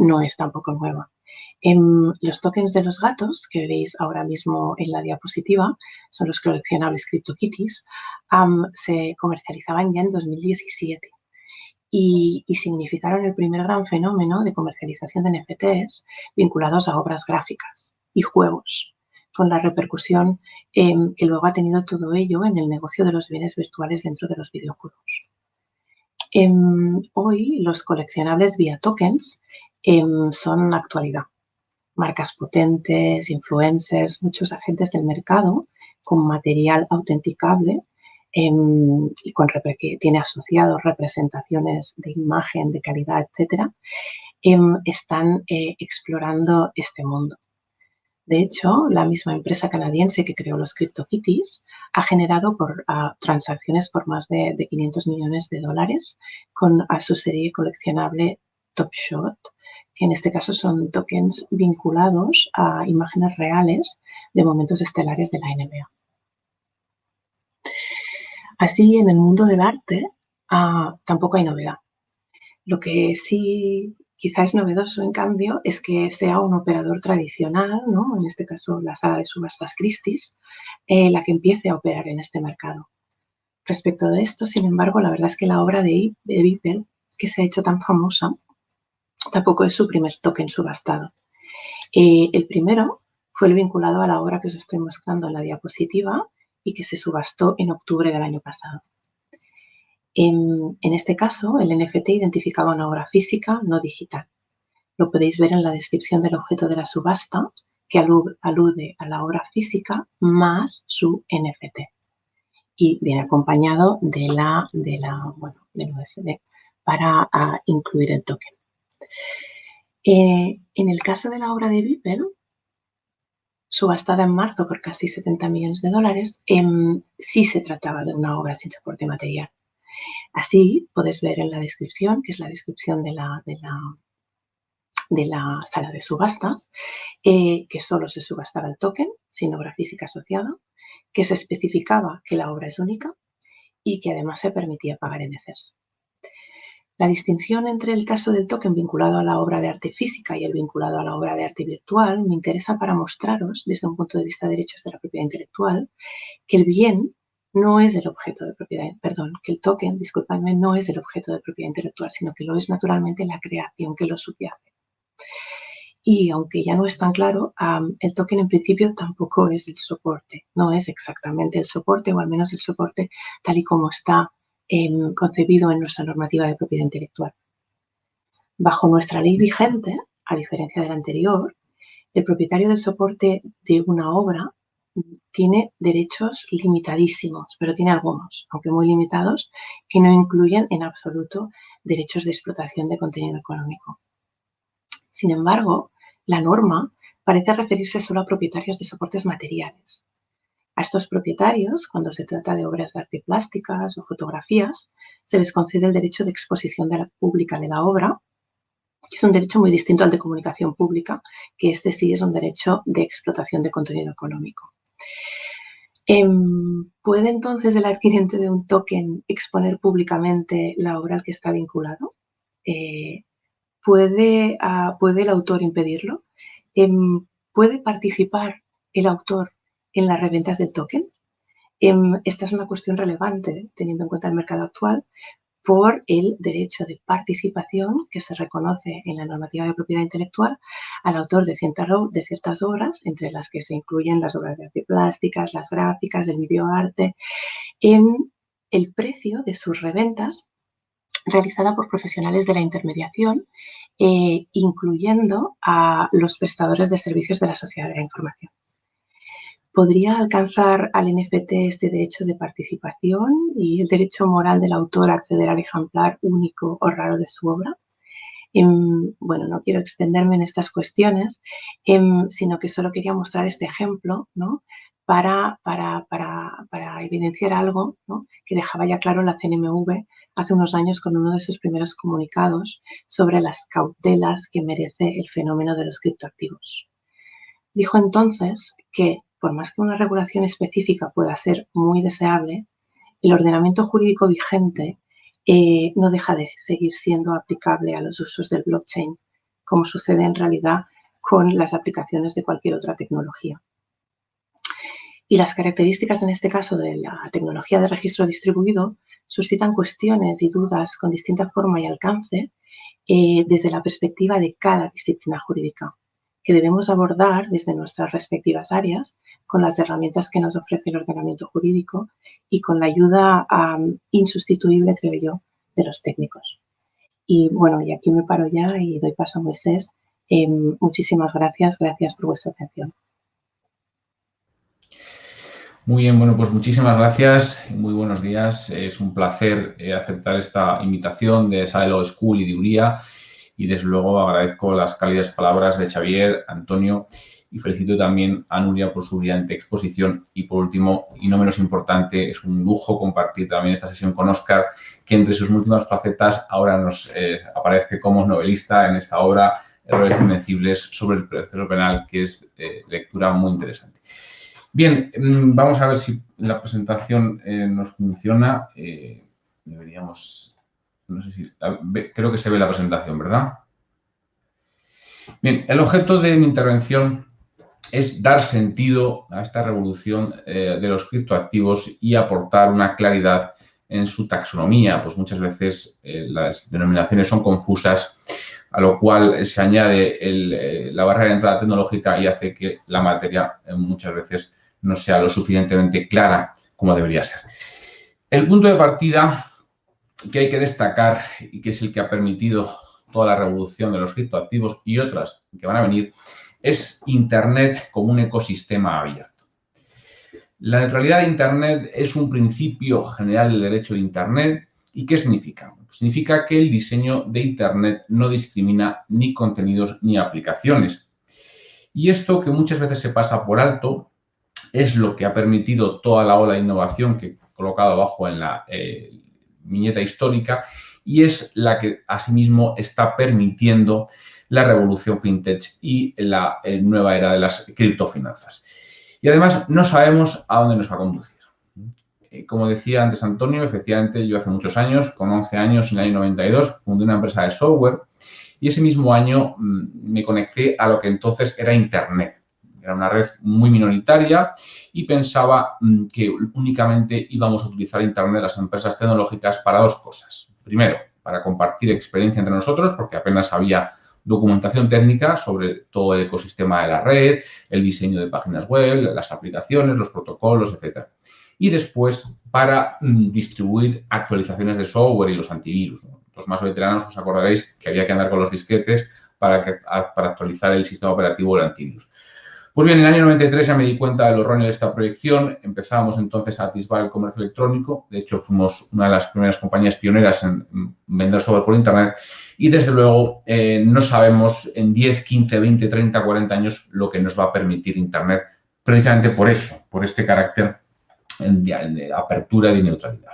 no es tampoco nueva. Los tokens de los gatos, que veis ahora mismo en la diapositiva, son los coleccionables CryptoKitties, se comercializaban ya en 2017 y significaron el primer gran fenómeno de comercialización de NFTs vinculados a obras gráficas y juegos, con la repercusión que luego ha tenido todo ello en el negocio de los bienes virtuales dentro de los videojuegos. Hoy los coleccionables vía tokens son actualidad. Marcas potentes, influencers, muchos agentes del mercado con material autenticable y que tiene asociados representaciones de imagen, de calidad, etcétera, están explorando este mundo. De hecho, la misma empresa canadiense que creó los CryptoKitties ha generado transacciones por más de 500 millones de dólares con su serie coleccionable Top Shot, que en este caso son tokens vinculados a imágenes reales de momentos estelares de la NBA. Así, en el mundo del arte, tampoco hay novedad. Lo que sí quizá es novedoso, en cambio, es que sea un operador tradicional, ¿no? En este caso la sala de subastas Christie's, la que empiece a operar en este mercado. Respecto de esto, sin embargo, la verdad es que la obra de Beeple, que se ha hecho tan famosa, tampoco es su primer token subastado. El primero fue el vinculado a la obra que os estoy mostrando en la diapositiva y que se subastó en octubre del año pasado. En este caso, el NFT identificaba una obra física, no digital. Lo podéis ver en la descripción del objeto de la subasta, que alude a la obra física más su NFT. Y viene acompañado del USD para incluir el token. En el caso de la obra de Beeple, subastada en marzo por casi 70 millones de dólares, sí se trataba de una obra sin soporte material. Así, podéis ver en la descripción, que es la descripción de la sala de subastas, que solo se subastaba el token, sin obra física asociada, que se especificaba que la obra es única y que además se permitía pagar NFTs. La distinción entre el caso del token vinculado a la obra de arte física y el vinculado a la obra de arte virtual me interesa para mostraros, desde un punto de vista de derechos de la propiedad intelectual, que el bien no es el objeto de propiedad, que el token, disculpadme, no es el objeto de propiedad intelectual, sino que lo es naturalmente la creación que lo subyace. Y aunque ya no es tan claro, el token en principio tampoco es el soporte, no es exactamente el soporte, o al menos el soporte tal y como está concebido en nuestra normativa de propiedad intelectual. Bajo nuestra ley vigente, a diferencia de la anterior, el propietario del soporte de una obra tiene derechos limitadísimos, pero tiene algunos, aunque muy limitados, que no incluyen en absoluto derechos de explotación de contenido económico. Sin embargo, la norma parece referirse solo a propietarios de soportes materiales. A estos propietarios, cuando se trata de obras de arte plásticas o fotografías, se les concede el derecho de exposición pública de la obra, que es un derecho muy distinto al de comunicación pública, que este sí es un derecho de explotación de contenido económico. ¿Puede entonces el adquirente de un token exponer públicamente la obra al que está vinculado? ¿Puede el autor impedirlo? ¿Puede participar el autor en las reventas del token? Esta es una cuestión relevante, teniendo en cuenta el mercado actual, por el derecho de participación que se reconoce en la normativa de propiedad intelectual al autor de ciertas obras, entre las que se incluyen las obras de arte plásticas, las gráficas, el videoarte, en el precio de sus reventas realizada por profesionales de la intermediación, incluyendo a los prestadores de servicios de la sociedad de la información. ¿Podría alcanzar al NFT este derecho de participación y el derecho moral del autor a acceder al ejemplar único o raro de su obra? Bueno, no quiero extenderme en estas cuestiones, sino que solo quería mostrar este ejemplo, ¿no?, para evidenciar algo, ¿no?, que dejaba ya claro la CNMV hace unos años con uno de sus primeros comunicados sobre las cautelas que merece el fenómeno de los criptoactivos. Dijo entonces que, por más que una regulación específica pueda ser muy deseable, el ordenamiento jurídico vigente no deja de seguir siendo aplicable a los usos del blockchain, como sucede en realidad con las aplicaciones de cualquier otra tecnología. Y las características, en este caso, de la tecnología de registro distribuido suscitan cuestiones y dudas con distinta forma y alcance desde la perspectiva de cada disciplina jurídica, que debemos abordar desde nuestras respectivas áreas con las herramientas que nos ofrece el ordenamiento jurídico y con la ayuda insustituible, creo yo, de los técnicos. Y bueno, y aquí me paro ya y doy paso a Moisés. Muchísimas gracias por vuestra atención. Muy bien, bueno, pues muchísimas gracias, muy buenos días. Es un placer aceptar esta invitación de Sala Law School y de Uría. y desde luego agradezco las cálidas palabras de Xavier, Antonio, y felicito también a Nuria por su brillante exposición. Y por último, y no menos importante, es un lujo compartir también esta sesión con Óscar, que entre sus múltiples facetas ahora nos aparece como novelista en esta obra Errores Invencibles sobre el proceso penal, que es lectura muy interesante. Bien, vamos a ver si la presentación nos funciona. Deberíamos, no sé si, creo que se ve la presentación, ¿verdad? Bien, el objeto de mi intervención es dar sentido a esta revolución de los criptoactivos y aportar una claridad en su taxonomía, pues muchas veces las denominaciones son confusas, a lo cual se añade la barrera de entrada tecnológica y hace que la materia muchas veces no sea lo suficientemente clara como debería ser. El punto de partida que hay que destacar y que es el que ha permitido toda la revolución de los criptoactivos y otras que van a venir es Internet como un ecosistema abierto. La neutralidad de Internet es un principio general del derecho de Internet. ¿Y qué significa? Significa que el diseño de Internet no discrimina ni contenidos ni aplicaciones. Y esto, que muchas veces se pasa por alto, es lo que ha permitido toda la ola de innovación que he colocado abajo en la viñeta histórica y es la que asimismo está permitiendo la revolución fintech y la nueva era de las criptofinanzas. Y además no sabemos a dónde nos va a conducir. Como decía antes Antonio, efectivamente yo hace muchos años, con 11 años, en el año 92, fundé una empresa de software y ese mismo año me conecté a lo que entonces era Internet. Era una red muy minoritaria y pensaba que únicamente íbamos a utilizar Internet las empresas tecnológicas para dos cosas. Primero, para compartir experiencia entre nosotros, porque apenas había documentación técnica sobre todo el ecosistema de la red, el diseño de páginas web, las aplicaciones, los protocolos, etc. Y después para distribuir actualizaciones de software y los antivirus, ¿no? Los más veteranos os acordaréis que había que andar con los disquetes para actualizar el sistema operativo del antivirus. Pues bien, en el año 93 ya me di cuenta de lo erróneo de esta proyección. Empezábamos entonces a atisbar el comercio electrónico. De hecho, fuimos una de las primeras compañías pioneras en vender software por Internet. Y, desde luego, no sabemos en 10, 15, 20, 30, 40 años lo que nos va a permitir Internet, precisamente por eso, por este carácter de apertura y de neutralidad.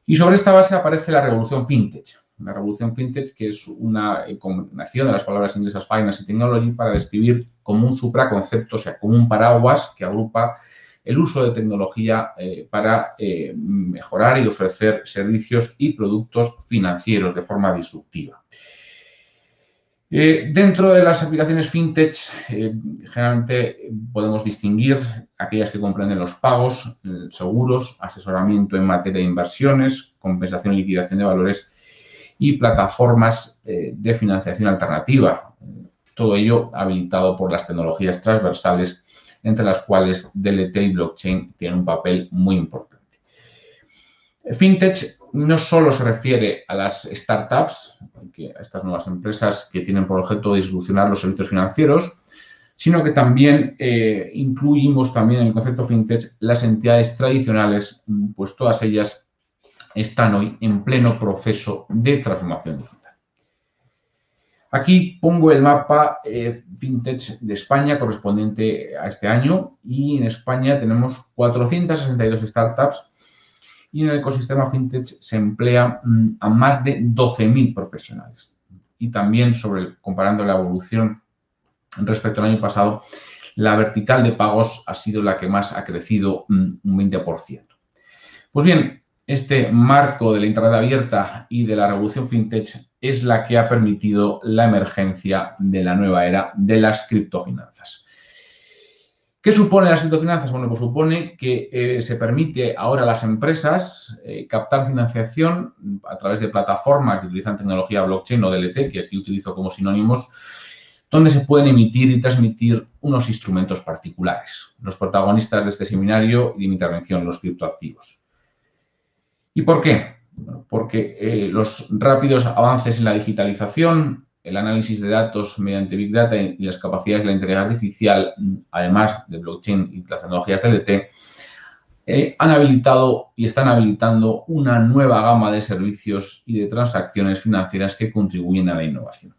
Y sobre esta base aparece la revolución fintech. La revolución fintech, que es una combinación de las palabras inglesas finance y technology para describir como un supraconcepto, o sea, como un paraguas que agrupa el uso de tecnología para mejorar y ofrecer servicios y productos financieros de forma disruptiva. Dentro de las aplicaciones fintech, generalmente podemos distinguir aquellas que comprenden los pagos, seguros, asesoramiento en materia de inversiones, compensación y liquidación de valores y plataformas de financiación alternativa. Todo ello habilitado por las tecnologías transversales, entre las cuales DLT y blockchain tienen un papel muy importante. Fintech no solo se refiere a las startups, a estas nuevas empresas que tienen por objeto disrupcionar los servicios financieros, sino que también incluimos también en el concepto fintech las entidades tradicionales, pues todas ellas están hoy en pleno proceso de transformación digital. Aquí pongo el mapa fintech de España correspondiente a este año y en España tenemos 462 startups y en el ecosistema fintech se emplea a más de 12.000 profesionales. Y también comparando la evolución respecto al año pasado, la vertical de pagos ha sido la que más ha crecido un 20%. Pues bien, este marco de la Internet abierta y de la revolución fintech es la que ha permitido la emergencia de la nueva era de las criptofinanzas. ¿Qué supone las criptofinanzas? Bueno, pues supone que se permite ahora a las empresas captar financiación a través de plataformas que utilizan tecnología blockchain o DLT, que aquí utilizo como sinónimos, donde se pueden emitir y transmitir unos instrumentos particulares. Los protagonistas de este seminario y de mi intervención, los criptoactivos. ¿Y por qué? Bueno, porque los rápidos avances en la digitalización, el análisis de datos mediante Big Data y las capacidades de la inteligencia artificial, además de blockchain y las tecnologías DLT, han habilitado y están habilitando una nueva gama de servicios y de transacciones financieras que contribuyen a la innovación.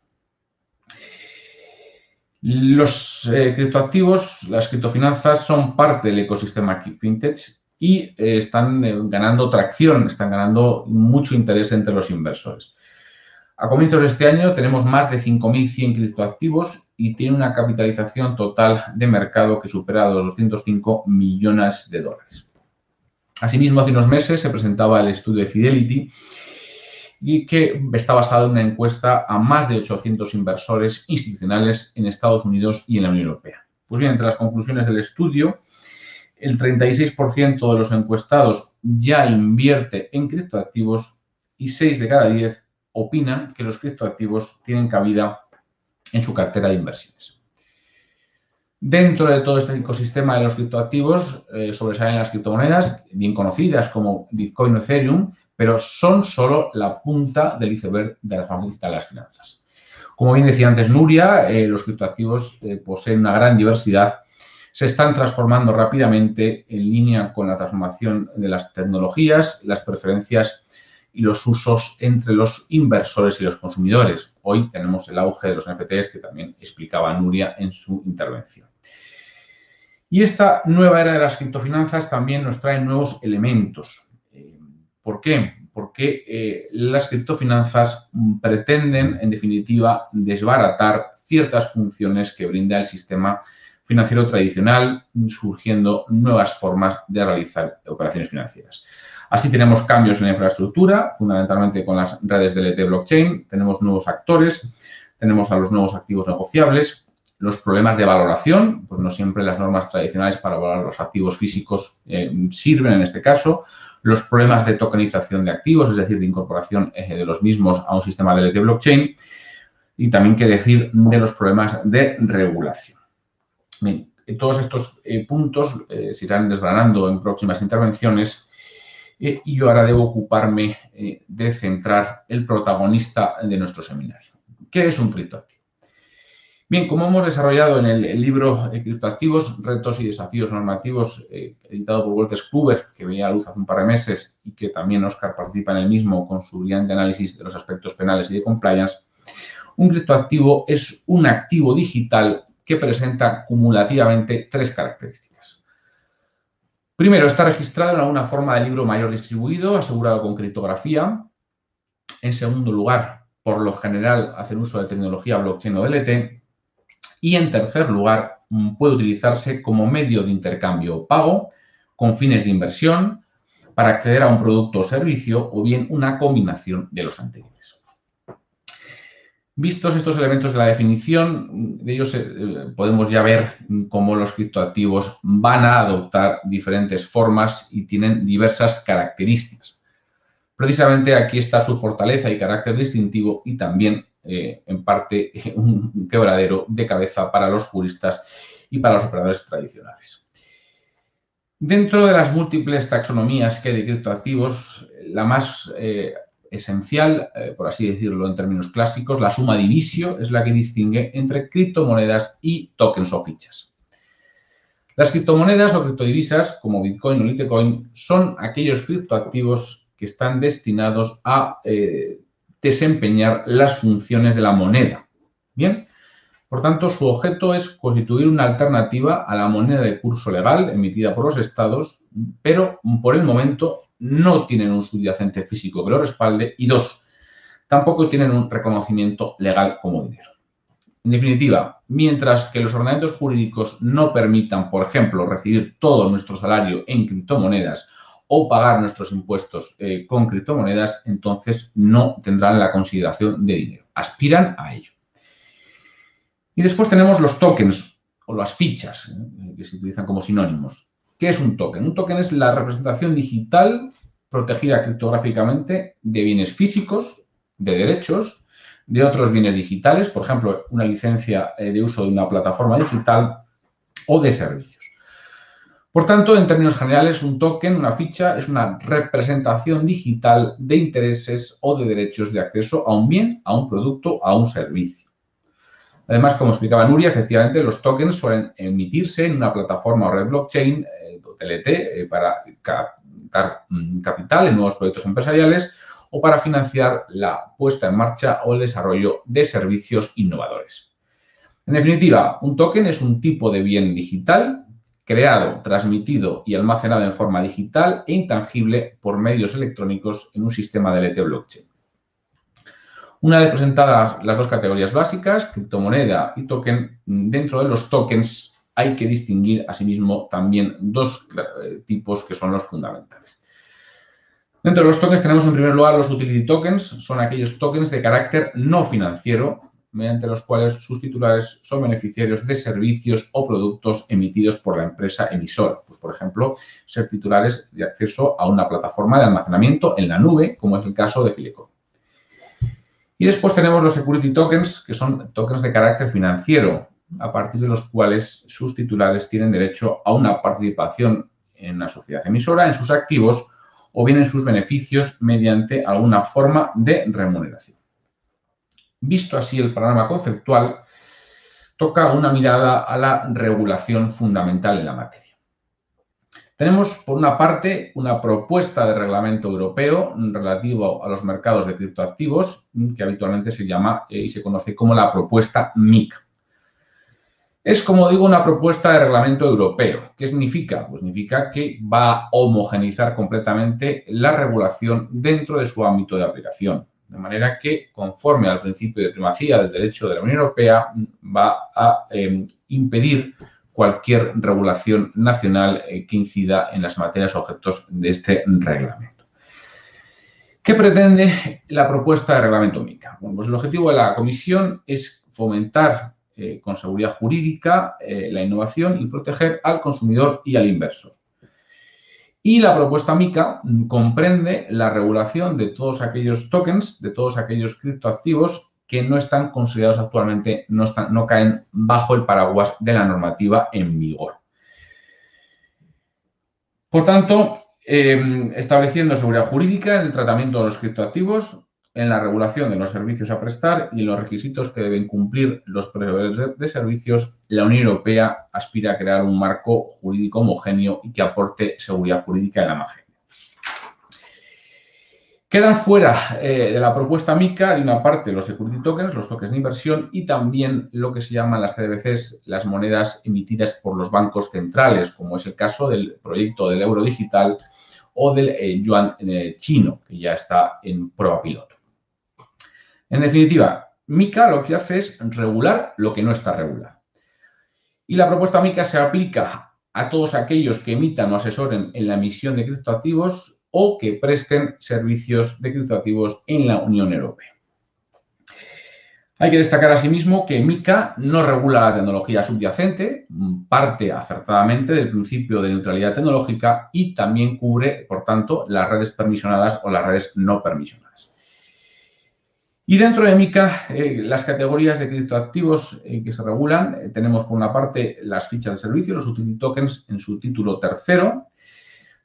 Los criptoactivos, las criptofinanzas, son parte del ecosistema fintech y están ganando tracción, están ganando mucho interés entre los inversores. A comienzos de este año tenemos más de 5.100 criptoactivos y tiene una capitalización total de mercado que supera los 205 millones de dólares. Asimismo, hace unos meses se presentaba el estudio de Fidelity y que está basado en una encuesta a más de 800 inversores institucionales en Estados Unidos y en la Unión Europea. Pues bien, entre las conclusiones del estudio, el 36% de los encuestados ya invierte en criptoactivos y 6 de cada 10 opinan que los criptoactivos tienen cabida en su cartera de inversiones. Dentro de todo este ecosistema de los criptoactivos sobresalen las criptomonedas, bien conocidas como Bitcoin o Ethereum, pero son solo la punta del iceberg de la transformación digital de las finanzas. Como bien decía antes Nuria, los criptoactivos poseen una gran diversidad, se están transformando rápidamente en línea con la transformación de las tecnologías, las preferencias y los usos entre los inversores y los consumidores. Hoy tenemos el auge de los NFTs que también explicaba Nuria en su intervención. Y esta nueva era de las criptofinanzas también nos trae nuevos elementos. ¿Por qué? Porque las criptofinanzas pretenden, en definitiva, desbaratar ciertas funciones que brinda el sistema financiero tradicional, surgiendo nuevas formas de realizar operaciones financieras. Así tenemos cambios en la infraestructura, fundamentalmente con las redes DLT blockchain, tenemos nuevos actores, tenemos a los nuevos activos negociables, los problemas de valoración, pues no siempre las normas tradicionales para valorar los activos físicos sirven en este caso, los problemas de tokenización de activos, es decir, de incorporación de los mismos a un sistema DLT blockchain y también qué decir de los problemas de regulación. Bien, todos estos puntos se irán desgranando en próximas intervenciones y yo ahora debo ocuparme de centrar el protagonista de nuestro seminario. ¿Qué es un criptoactivo? Bien, como hemos desarrollado en el libro Criptoactivos, retos y desafíos normativos, editado por Wolters Kluwer, que veía a luz hace un par de meses y que también Óscar participa en el mismo con su brillante análisis de los aspectos penales y de compliance, un criptoactivo es un activo digital que presenta cumulativamente 3 características. Primero, está registrado en alguna forma de libro mayor distribuido, asegurado con criptografía. En segundo lugar, por lo general, hacen uso de tecnología blockchain o DLT. Y en tercer lugar, puede utilizarse como medio de intercambio o pago con fines de inversión para acceder a un producto o servicio o bien una combinación de los anteriores. Vistos estos elementos de la definición, de ellos podemos ya ver cómo los criptoactivos van a adoptar diferentes formas y tienen diversas características. Precisamente aquí está su fortaleza y carácter distintivo y también, en parte, un quebradero de cabeza para los juristas y para los operadores tradicionales. Dentro de las múltiples taxonomías que hay de criptoactivos, la más esencial, por así decirlo en términos clásicos, la summa divisio es la que distingue entre criptomonedas y tokens o fichas. Las criptomonedas o criptodivisas, como Bitcoin o Litecoin, son aquellos criptoactivos que están destinados a desempeñar las funciones de la moneda. Bien, por tanto, su objeto es constituir una alternativa a la moneda de curso legal emitida por los estados, pero por el momento no tienen un subyacente físico que lo respalde y 2, tampoco tienen un reconocimiento legal como dinero. En definitiva, mientras que los ordenamientos jurídicos no permitan, por ejemplo, recibir todo nuestro salario en criptomonedas o pagar nuestros impuestos con criptomonedas, entonces no tendrán la consideración de dinero. Aspiran a ello. Y después tenemos los tokens o las fichas, que se utilizan como sinónimos. ¿Qué es un token? Un token es la representación digital protegida criptográficamente de bienes físicos, de derechos, de otros bienes digitales, por ejemplo, una licencia de uso de una plataforma digital o de servicios. Por tanto, en términos generales, un token, una ficha, es una representación digital de intereses o de derechos de acceso a un bien, a un producto, a un servicio. Además, como explicaba Nuria, efectivamente los tokens suelen emitirse en una plataforma o red blockchain TLT, para captar capital en nuevos proyectos empresariales o para financiar la puesta en marcha o el desarrollo de servicios innovadores. En definitiva, un token es un tipo de bien digital creado, transmitido y almacenado en forma digital e intangible por medios electrónicos en un sistema DLT blockchain. Una vez presentadas las dos categorías básicas, criptomoneda y token, dentro de los tokens hay que distinguir asimismo también dos tipos que son los fundamentales. Dentro de los tokens tenemos en primer lugar los utility tokens, son aquellos tokens de carácter no financiero, mediante los cuales sus titulares son beneficiarios de servicios o productos emitidos por la empresa emisora. Pues, por ejemplo, ser titulares de acceso a una plataforma de almacenamiento en la nube, como es el caso de Filecoin. Y después tenemos los security tokens, que son tokens de carácter financiero, a partir de los cuales sus titulares tienen derecho a una participación en la sociedad emisora, en sus activos o bien en sus beneficios mediante alguna forma de remuneración. Visto así el panorama conceptual, toca una mirada a la regulación fundamental en la materia. Tenemos, por una parte, una propuesta de reglamento europeo relativo a los mercados de criptoactivos, que habitualmente se llama y se conoce como la propuesta MiCA. Es, como digo, una propuesta de reglamento europeo. ¿Qué significa? Pues significa que va a homogeneizar completamente la regulación dentro de su ámbito de aplicación. De manera que, conforme al principio de primacía del derecho de la Unión Europea, va a impedir cualquier regulación nacional que incida en las materias objetos de este reglamento. ¿Qué pretende la propuesta de reglamento MiCA? Bueno, pues el objetivo de la Comisión es fomentar con seguridad jurídica la innovación y proteger al consumidor y al inversor. Y la propuesta MiCA comprende la regulación de todos aquellos tokens, de todos aquellos criptoactivos que no están considerados actualmente, no caen bajo el paraguas de la normativa en vigor. Por tanto, estableciendo seguridad jurídica en el tratamiento de los criptoactivos, en la regulación de los servicios a prestar y en los requisitos que deben cumplir los proveedores de servicios, la Unión Europea aspira a crear un marco jurídico homogéneo y que aporte seguridad jurídica en la materia. Quedan fuera de la propuesta MiCA, de una parte, los security tokens, los tokens de inversión, y también lo que se llaman las CBDCs, las monedas emitidas por los bancos centrales, como es el caso del proyecto del euro digital o del yuan chino, que ya está en prueba piloto. En definitiva, MiCA lo que hace es regular lo que no está regulado. Y la propuesta MiCA se aplica a todos aquellos que emitan o asesoren en la emisión de criptoactivos o que presten servicios de criptoactivos en la Unión Europea. Hay que destacar asimismo que MiCA no regula la tecnología subyacente, parte acertadamente del principio de neutralidad tecnológica y también cubre, por tanto, las redes permisionadas o las redes no permisionadas. Y dentro de MiCA, las categorías de criptoactivos que se regulan, tenemos por una parte las fichas de servicio, los utility tokens en su título tercero.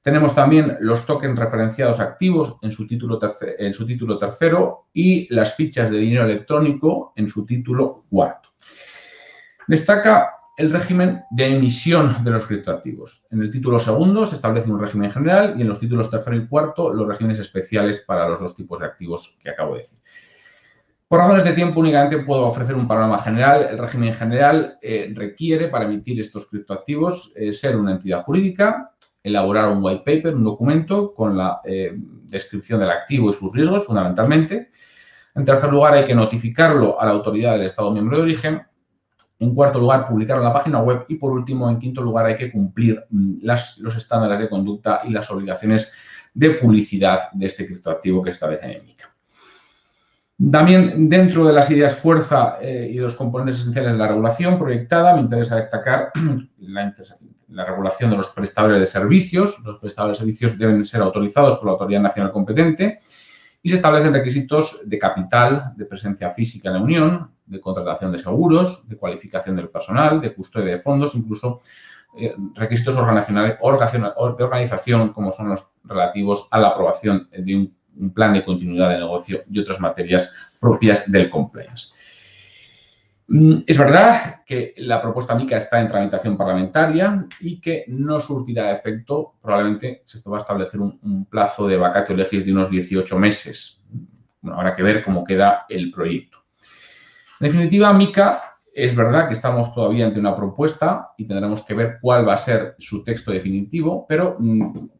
Tenemos también los tokens referenciados activos en su título tercero y las fichas de dinero electrónico en su título cuarto. Destaca el régimen de emisión de los criptoactivos. En el título segundo se establece un régimen general y en los títulos tercero y cuarto los regímenes especiales para los dos tipos de activos que acabo de decir. Por razones de tiempo únicamente puedo ofrecer un panorama general. El régimen general requiere para emitir estos criptoactivos ser una entidad jurídica, elaborar un white paper, un documento con la descripción del activo y sus riesgos, fundamentalmente. En tercer lugar, hay que notificarlo a la autoridad del Estado miembro de origen. En cuarto lugar, publicarlo en la página web. Y, por último, en quinto lugar, hay que cumplir los estándares de conducta y las obligaciones de publicidad de este criptoactivo que establecen en MiCA. También, dentro de las ideas fuerza y los componentes esenciales de la regulación proyectada, me interesa destacar la regulación de los prestadores de servicios. Los prestadores de servicios deben ser autorizados por la autoridad nacional competente y se establecen requisitos de capital, de presencia física en la Unión, de contratación de seguros, de cualificación del personal, de custodia de fondos, incluso requisitos de organización como son los relativos a la aprobación de un plan de continuidad de negocio y otras materias propias del compliance. Es verdad que la propuesta MiCA está en tramitación parlamentaria y que no surtirá efecto. Probablemente se va a establecer un plazo de vacatio legis de unos 18 meses. Bueno, habrá que ver cómo queda el proyecto. En definitiva, MiCA, es verdad que estamos todavía ante una propuesta y tendremos que ver cuál va a ser su texto definitivo, pero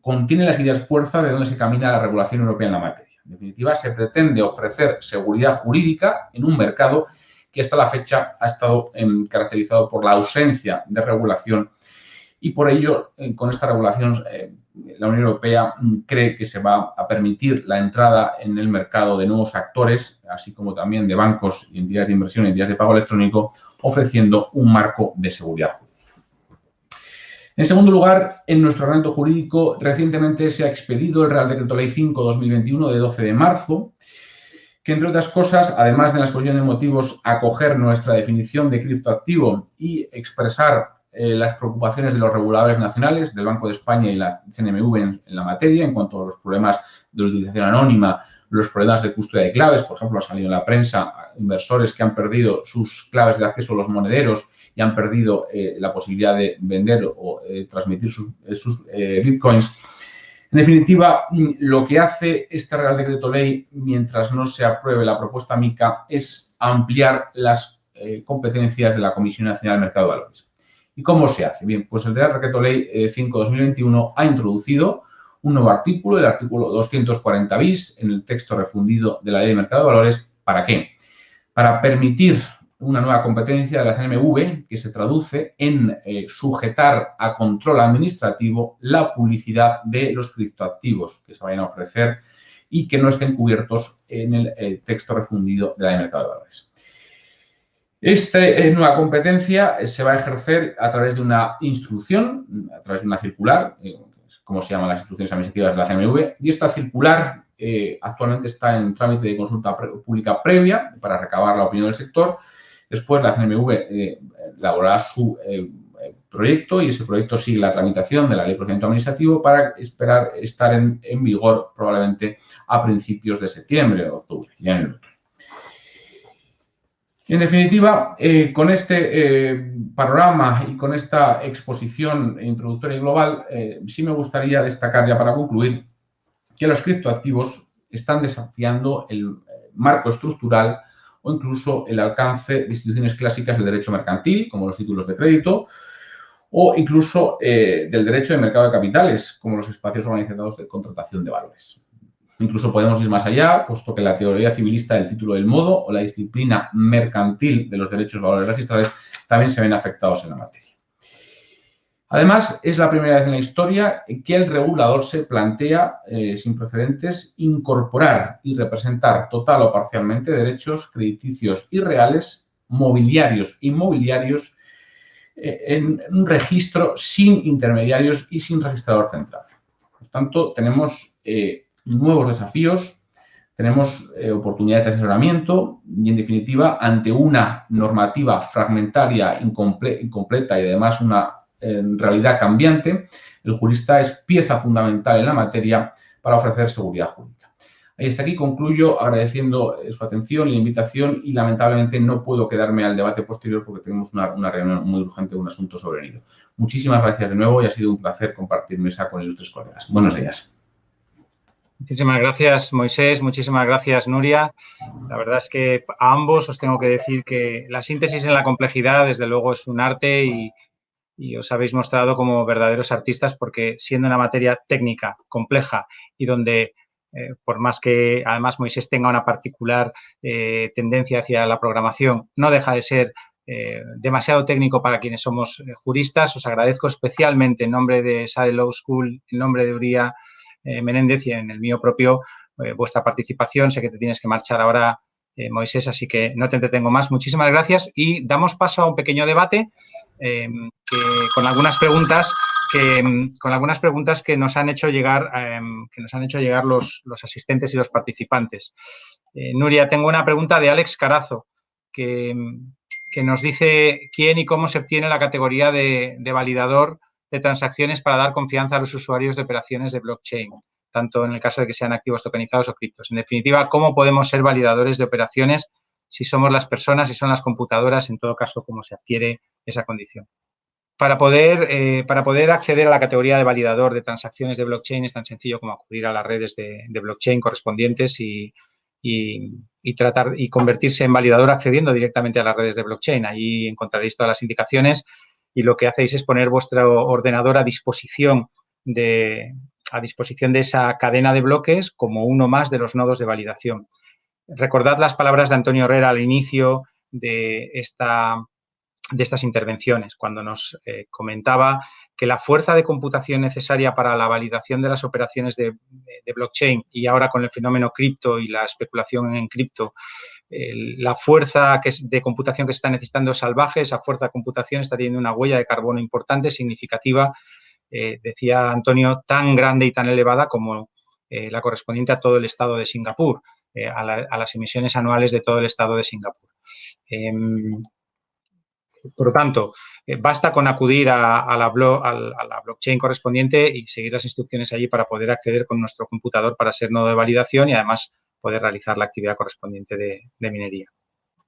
contiene las ideas fuerza de dónde se camina la regulación europea en la materia. En definitiva, se pretende ofrecer seguridad jurídica en un mercado que hasta la fecha ha estado caracterizado por la ausencia de regulación y por ello, con esta regulación, la Unión Europea cree que se va a permitir la entrada en el mercado de nuevos actores, así como también de bancos y entidades de inversión y entidades de pago electrónico, ofreciendo un marco de seguridad jurídica. En segundo lugar, en nuestro ordenamiento jurídico, recientemente se ha expedido el Real Decreto Ley 5/2021 de 12 de marzo, que, entre otras cosas, además de la exposición de motivos, acoger nuestra definición de criptoactivo y expresar las preocupaciones de los reguladores nacionales, del Banco de España y la CNMV en la materia, en cuanto a los problemas de utilización anónima, los problemas de custodia de claves. Por ejemplo, ha salido en la prensa inversores que han perdido sus claves de acceso a los monederos y han perdido la posibilidad de vender o transmitir sus bitcoins. En definitiva, lo que hace este Real Decreto Ley, mientras no se apruebe la propuesta MiCA, es ampliar las competencias de la Comisión Nacional del Mercado de Valores. ¿Y cómo se hace? Bien, pues el Real Decreto Ley 5/2021 ha introducido un nuevo artículo, el artículo 240 bis, en el texto refundido de la Ley de Mercado de Valores. ¿Para qué? Para permitir una nueva competencia de la CNMV que se traduce en sujetar a control administrativo la publicidad de los criptoactivos que se vayan a ofrecer y que no estén cubiertos en el texto refundido de la Ley de Mercado de Valores. Esta nueva competencia se va a ejercer a través de una instrucción, a través de una circular, como se llaman las instrucciones administrativas de la CNMV, y esta circular actualmente está en trámite de consulta pública previa para recabar la opinión del sector. Después la CNMV elaborará su proyecto y ese proyecto sigue la tramitación de la Ley de Procedimiento Administrativo para esperar estar en vigor probablemente a principios de septiembre o octubre, ya en el otoño. En definitiva, con este panorama y con esta exposición introductoria y global, sí me gustaría destacar ya para concluir que los criptoactivos están desafiando el marco estructural o incluso el alcance de instituciones clásicas del derecho mercantil, como los títulos de crédito, o incluso del derecho de mercado de capitales, como los espacios organizados de contratación de valores. Incluso podemos ir más allá, puesto que la teoría civilista del título del modo o la disciplina mercantil de los derechos de valores registrales también se ven afectados en la materia. Además, es la primera vez en la historia que el regulador se plantea, sin precedentes, incorporar y representar total o parcialmente derechos crediticios y reales, mobiliarios e inmobiliarios, en un registro sin intermediarios y sin registrador central. Por tanto, tenemos nuevos desafíos, tenemos oportunidades de asesoramiento y, en definitiva, ante una normativa fragmentaria, incompleta y, además, una realidad cambiante, el jurista es pieza fundamental en la materia para ofrecer seguridad jurídica. Hasta aquí concluyo agradeciendo su atención y la invitación y, lamentablemente, no puedo quedarme al debate posterior porque tenemos una reunión muy urgente de un asunto sobrevenido. Muchísimas gracias de nuevo y ha sido un placer compartir mesa con ilustres colegas. Buenos días. Muchísimas gracias, Moisés. Muchísimas gracias, Nuria. La verdad es que a ambos os tengo que decir que la síntesis en la complejidad, desde luego, es un arte y os habéis mostrado como verdaderos artistas porque, siendo una materia técnica, compleja y donde, por más que además Moisés tenga una particular tendencia hacia la programación, no deja de ser demasiado técnico para quienes somos juristas, os agradezco especialmente en nombre de SADE Law School, en nombre de Uría Menéndez y en el mío propio, vuestra participación. Sé que te tienes que marchar ahora, Moisés, así que no te entretengo más. Muchísimas gracias y damos paso a un pequeño debate con algunas preguntas que nos han hecho llegar, los asistentes y los participantes. Nuria, tengo una pregunta de Alex Carazo que nos dice quién y cómo se obtiene la categoría de validador de transacciones para dar confianza a los usuarios de operaciones de blockchain, tanto en el caso de que sean activos tokenizados o criptos. En definitiva, ¿cómo podemos ser validadores de operaciones si somos las personas, si son las computadoras, en todo caso, cómo se adquiere esa condición. Para poder acceder a la categoría de validador de transacciones de blockchain es tan sencillo como acudir a las redes de blockchain correspondientes y convertirse en validador accediendo directamente a las redes de blockchain. Ahí encontraréis todas las indicaciones y lo que hacéis es poner vuestro ordenador a disposición de esa cadena de bloques como uno más de los nodos de validación. Recordad las palabras de Antonio Herrera al inicio de estas intervenciones, cuando nos comentaba que la fuerza de computación necesaria para la validación de las operaciones de blockchain y ahora con el fenómeno cripto y la especulación en cripto, la fuerza de computación que se está necesitando es salvaje, esa fuerza de computación está teniendo una huella de carbono importante, significativa, decía Antonio, tan grande y tan elevada como la correspondiente a todo el estado de Singapur, a las emisiones anuales de todo el estado de Singapur. Por lo tanto, basta con acudir a la blockchain correspondiente y seguir las instrucciones allí para poder acceder con nuestro computador para ser nodo de validación y además poder realizar la actividad correspondiente de minería.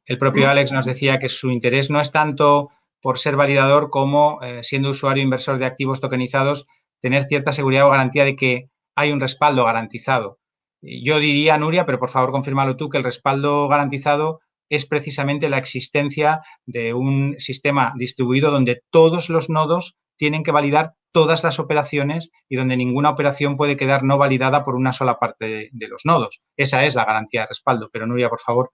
El propio Alex nos decía que su interés no es tanto por ser validador como, siendo usuario inversor de activos tokenizados, tener cierta seguridad o garantía de que hay un respaldo garantizado. Yo diría, Nuria, pero por favor confírmalo tú, que el respaldo garantizado es precisamente la existencia de un sistema distribuido donde todos los nodos tienen que validar todas las operaciones y donde ninguna operación puede quedar no validada por una sola parte de los nodos. Esa es la garantía de respaldo. Pero, Nuria, por favor.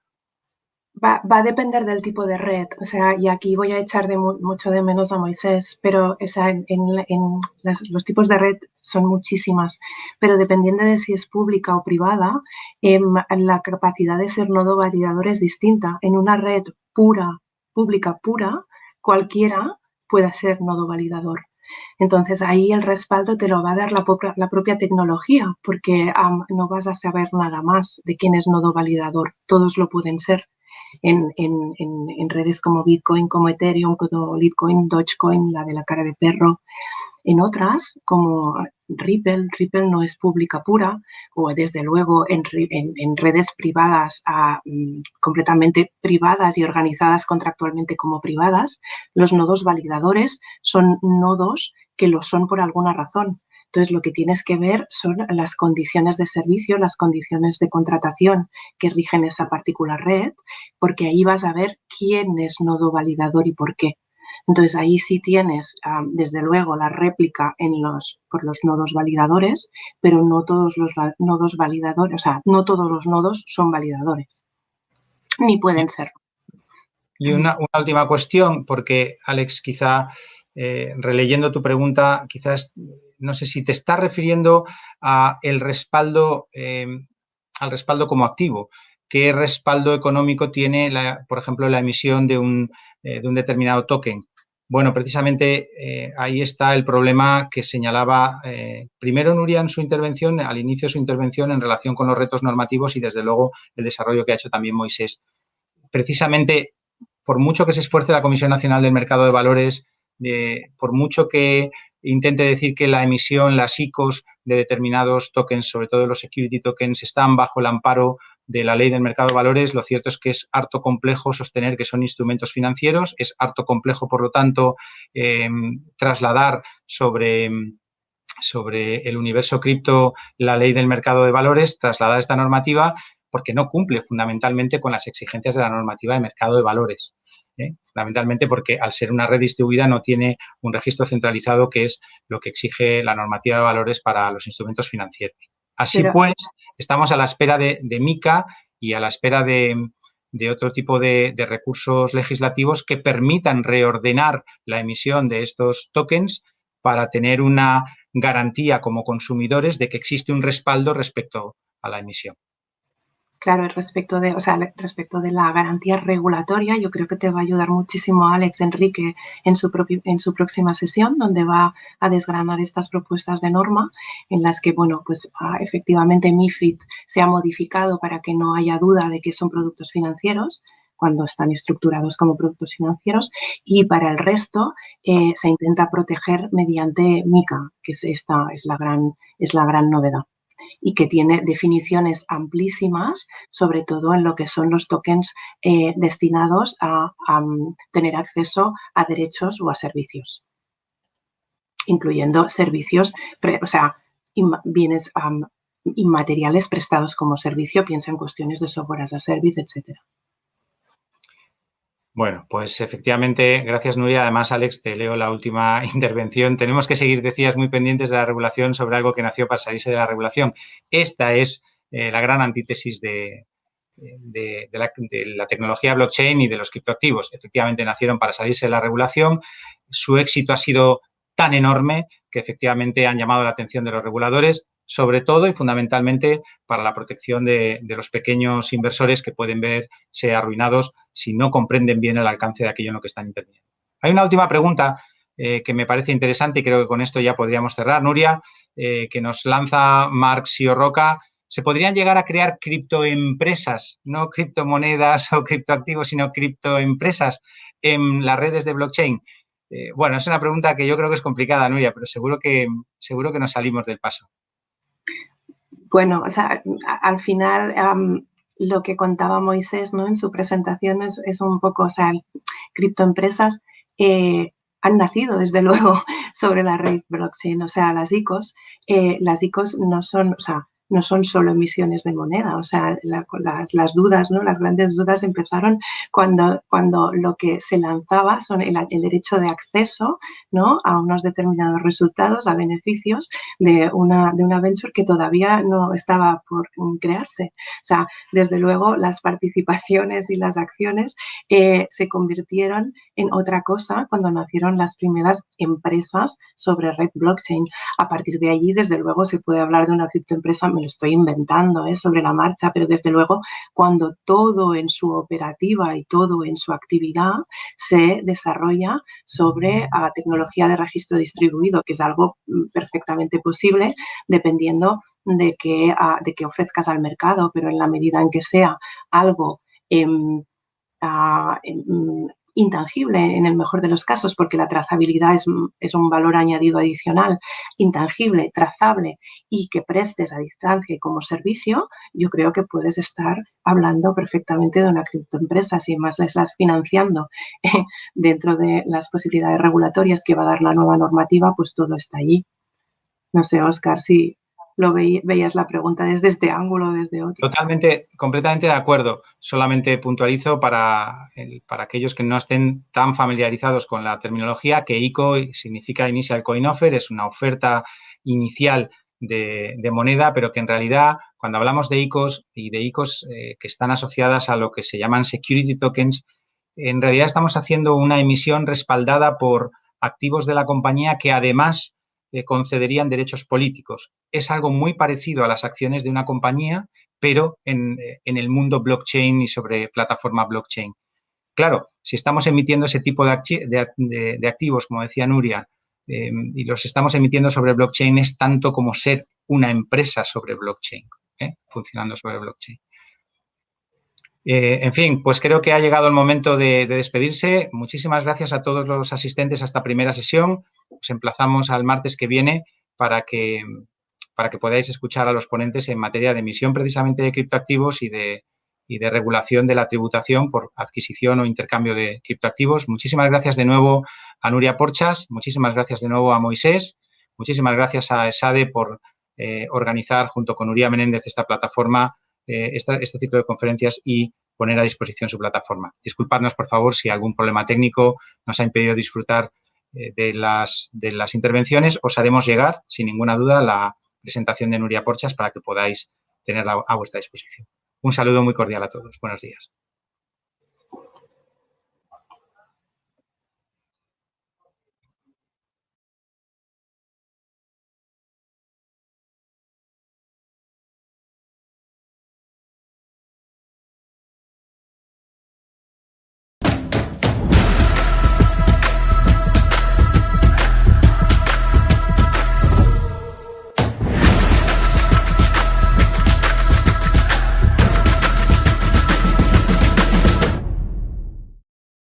Va a depender del tipo de red, o sea, y aquí voy a echar mucho de menos a Moisés, pero o sea, los tipos de red son muchísimas, pero dependiendo de si es pública o privada, la capacidad de ser nodo validador es distinta. En una red pública pura, cualquiera puede ser nodo validador. Entonces, ahí el respaldo te lo va a dar la propia tecnología, porque no vas a saber nada más de quién es nodo validador, todos lo pueden ser. En redes como Bitcoin, como Ethereum, como Litecoin, Dogecoin, la de la cara de perro. En otras, como Ripple no es pública pura, o desde luego en redes privadas, completamente privadas y organizadas contractualmente como privadas, los nodos validadores son nodos que lo son por alguna razón. Entonces, lo que tienes que ver son las condiciones de servicio, las condiciones de contratación que rigen esa particular red, porque ahí vas a ver quién es nodo validador y por qué. Entonces, ahí sí tienes, desde luego, la réplica por los nodos validadores, pero no todos los nodos validadores, o sea, no todos los nodos son validadores, ni pueden ser. Y una última cuestión, porque, Alex, quizá releyendo tu pregunta, quizás no sé si te estás refiriendo al respaldo como activo. ¿Qué respaldo económico tiene, por ejemplo, la emisión de un determinado token? Bueno, precisamente ahí está el problema que señalaba primero Nuria en su intervención, al inicio de su intervención, en relación con los retos normativos y, desde luego, el desarrollo que ha hecho también Moisés. Precisamente, por mucho que se esfuerce la Comisión Nacional del Mercado de Valores, por mucho que intente decir que la emisión, las ICOs de determinados tokens, sobre todo los security tokens, están bajo el amparo de la ley del mercado de valores, lo cierto es que es harto complejo sostener que son instrumentos financieros, es harto complejo, por lo tanto, trasladar sobre el universo cripto la ley del mercado de valores, trasladar esta normativa, porque no cumple fundamentalmente con las exigencias de la normativa de mercado de valores. Fundamentalmente porque, al ser una red distribuida, no tiene un registro centralizado, que es lo que exige la normativa de valores para los instrumentos financieros. Así pues, estamos a la espera de MiCA y a la espera de otro tipo de recursos legislativos que permitan reordenar la emisión de estos tokens para tener una garantía como consumidores de que existe un respaldo respecto a la emisión. Claro, respecto de la garantía regulatoria, yo creo que te va a ayudar muchísimo Alex Enrique en su próxima sesión, donde va a desgranar estas propuestas de norma en las que, bueno, pues efectivamente MiFID se ha modificado para que no haya duda de que son productos financieros cuando están estructurados como productos financieros, y para el resto se intenta proteger mediante MiCA, que es la gran novedad. y que tiene definiciones amplísimas, sobre todo en lo que son los tokens destinados a tener acceso a derechos o a servicios, incluyendo servicios, bienes inmateriales prestados como servicio, piensa en cuestiones de software as a service, etcétera. Bueno, pues efectivamente, gracias Nuria. Además, Alex, te leo la última intervención. Tenemos que seguir, decías, muy pendientes de la regulación sobre algo que nació para salirse de la regulación. Esta es la gran antítesis de la tecnología blockchain y de los criptoactivos. Efectivamente, nacieron para salirse de la regulación. Su éxito ha sido tan enorme que efectivamente han llamado la atención de los reguladores, sobre todo y fundamentalmente para la protección de los pequeños inversores que pueden verse arruinados si no comprenden bien el alcance de aquello en lo que están interviniendo. Hay una última pregunta que me parece interesante y creo que con esto ya podríamos cerrar, Nuria, que nos lanza Marc Siorroca. ¿Se podrían llegar a crear criptoempresas, no criptomonedas o criptoactivos, sino criptoempresas en las redes de blockchain? Bueno, es una pregunta que yo creo que es complicada, Nuria, pero seguro que nos salimos del paso. Bueno, o sea, al final lo que contaba Moisés, ¿no?, en su presentación es un poco, o sea, criptoempresas han nacido, desde luego, sobre la red blockchain. O sea, las ICOs no son, o sea, no son solo emisiones de moneda. O sea, las dudas, ¿no?, las grandes dudas empezaron cuando lo que se lanzaba son el derecho de acceso, ¿no?, a unos determinados resultados, a beneficios de una venture que todavía no estaba por crearse. O sea, desde luego, las participaciones y las acciones se convirtieron en otra cosa cuando nacieron las primeras empresas sobre red blockchain. A partir de allí, desde luego, se puede hablar de una criptoempresa, me lo estoy inventando sobre la marcha, pero desde luego cuando todo en su operativa y todo en su actividad se desarrolla sobre tecnología de registro distribuido, que es algo perfectamente posible dependiendo de qué ofrezcas al mercado, pero en la medida en que sea algo intangible en el mejor de los casos, porque la trazabilidad es un valor añadido adicional, intangible, trazable y que prestes a distancia y como servicio, yo creo que puedes estar hablando perfectamente de una criptoempresa, si más le estás financiando dentro de las posibilidades regulatorias que va a dar la nueva normativa, pues todo está allí. No sé, Óscar, si lo veías la pregunta desde este ángulo o desde otro. Totalmente, completamente de acuerdo. Solamente puntualizo para aquellos que no estén tan familiarizados con la terminología que ICO significa Initial Coin Offer, es una oferta inicial de moneda, pero que en realidad cuando hablamos de ICOs y de ICOs que están asociadas a lo que se llaman security tokens, en realidad estamos haciendo una emisión respaldada por activos de la compañía que además concederían derechos políticos. Es algo muy parecido a las acciones de una compañía, pero en el mundo blockchain y sobre plataforma blockchain. Claro, si estamos emitiendo ese tipo de activos, como decía Nuria, y los estamos emitiendo sobre blockchain, es tanto como ser una empresa sobre blockchain, funcionando sobre blockchain. En fin, pues creo que ha llegado el momento de despedirse. Muchísimas gracias a todos los asistentes a esta primera sesión. Os emplazamos al martes que viene para que podáis escuchar a los ponentes en materia de emisión precisamente de criptoactivos y de regulación de la tributación por adquisición o intercambio de criptoactivos. Muchísimas gracias de nuevo a Nuria Porchas, muchísimas gracias de nuevo a Moisés, muchísimas gracias a ESADE por organizar junto con Nuria Menéndez esta plataforma, este ciclo de conferencias y poner a disposición su plataforma. Disculpadnos, por favor, si algún problema técnico nos ha impedido disfrutar de las intervenciones. Os haremos llegar, sin ninguna duda, la presentación de Nuria Porchas para que podáis tenerla a vuestra disposición. Un saludo muy cordial a todos. Buenos días.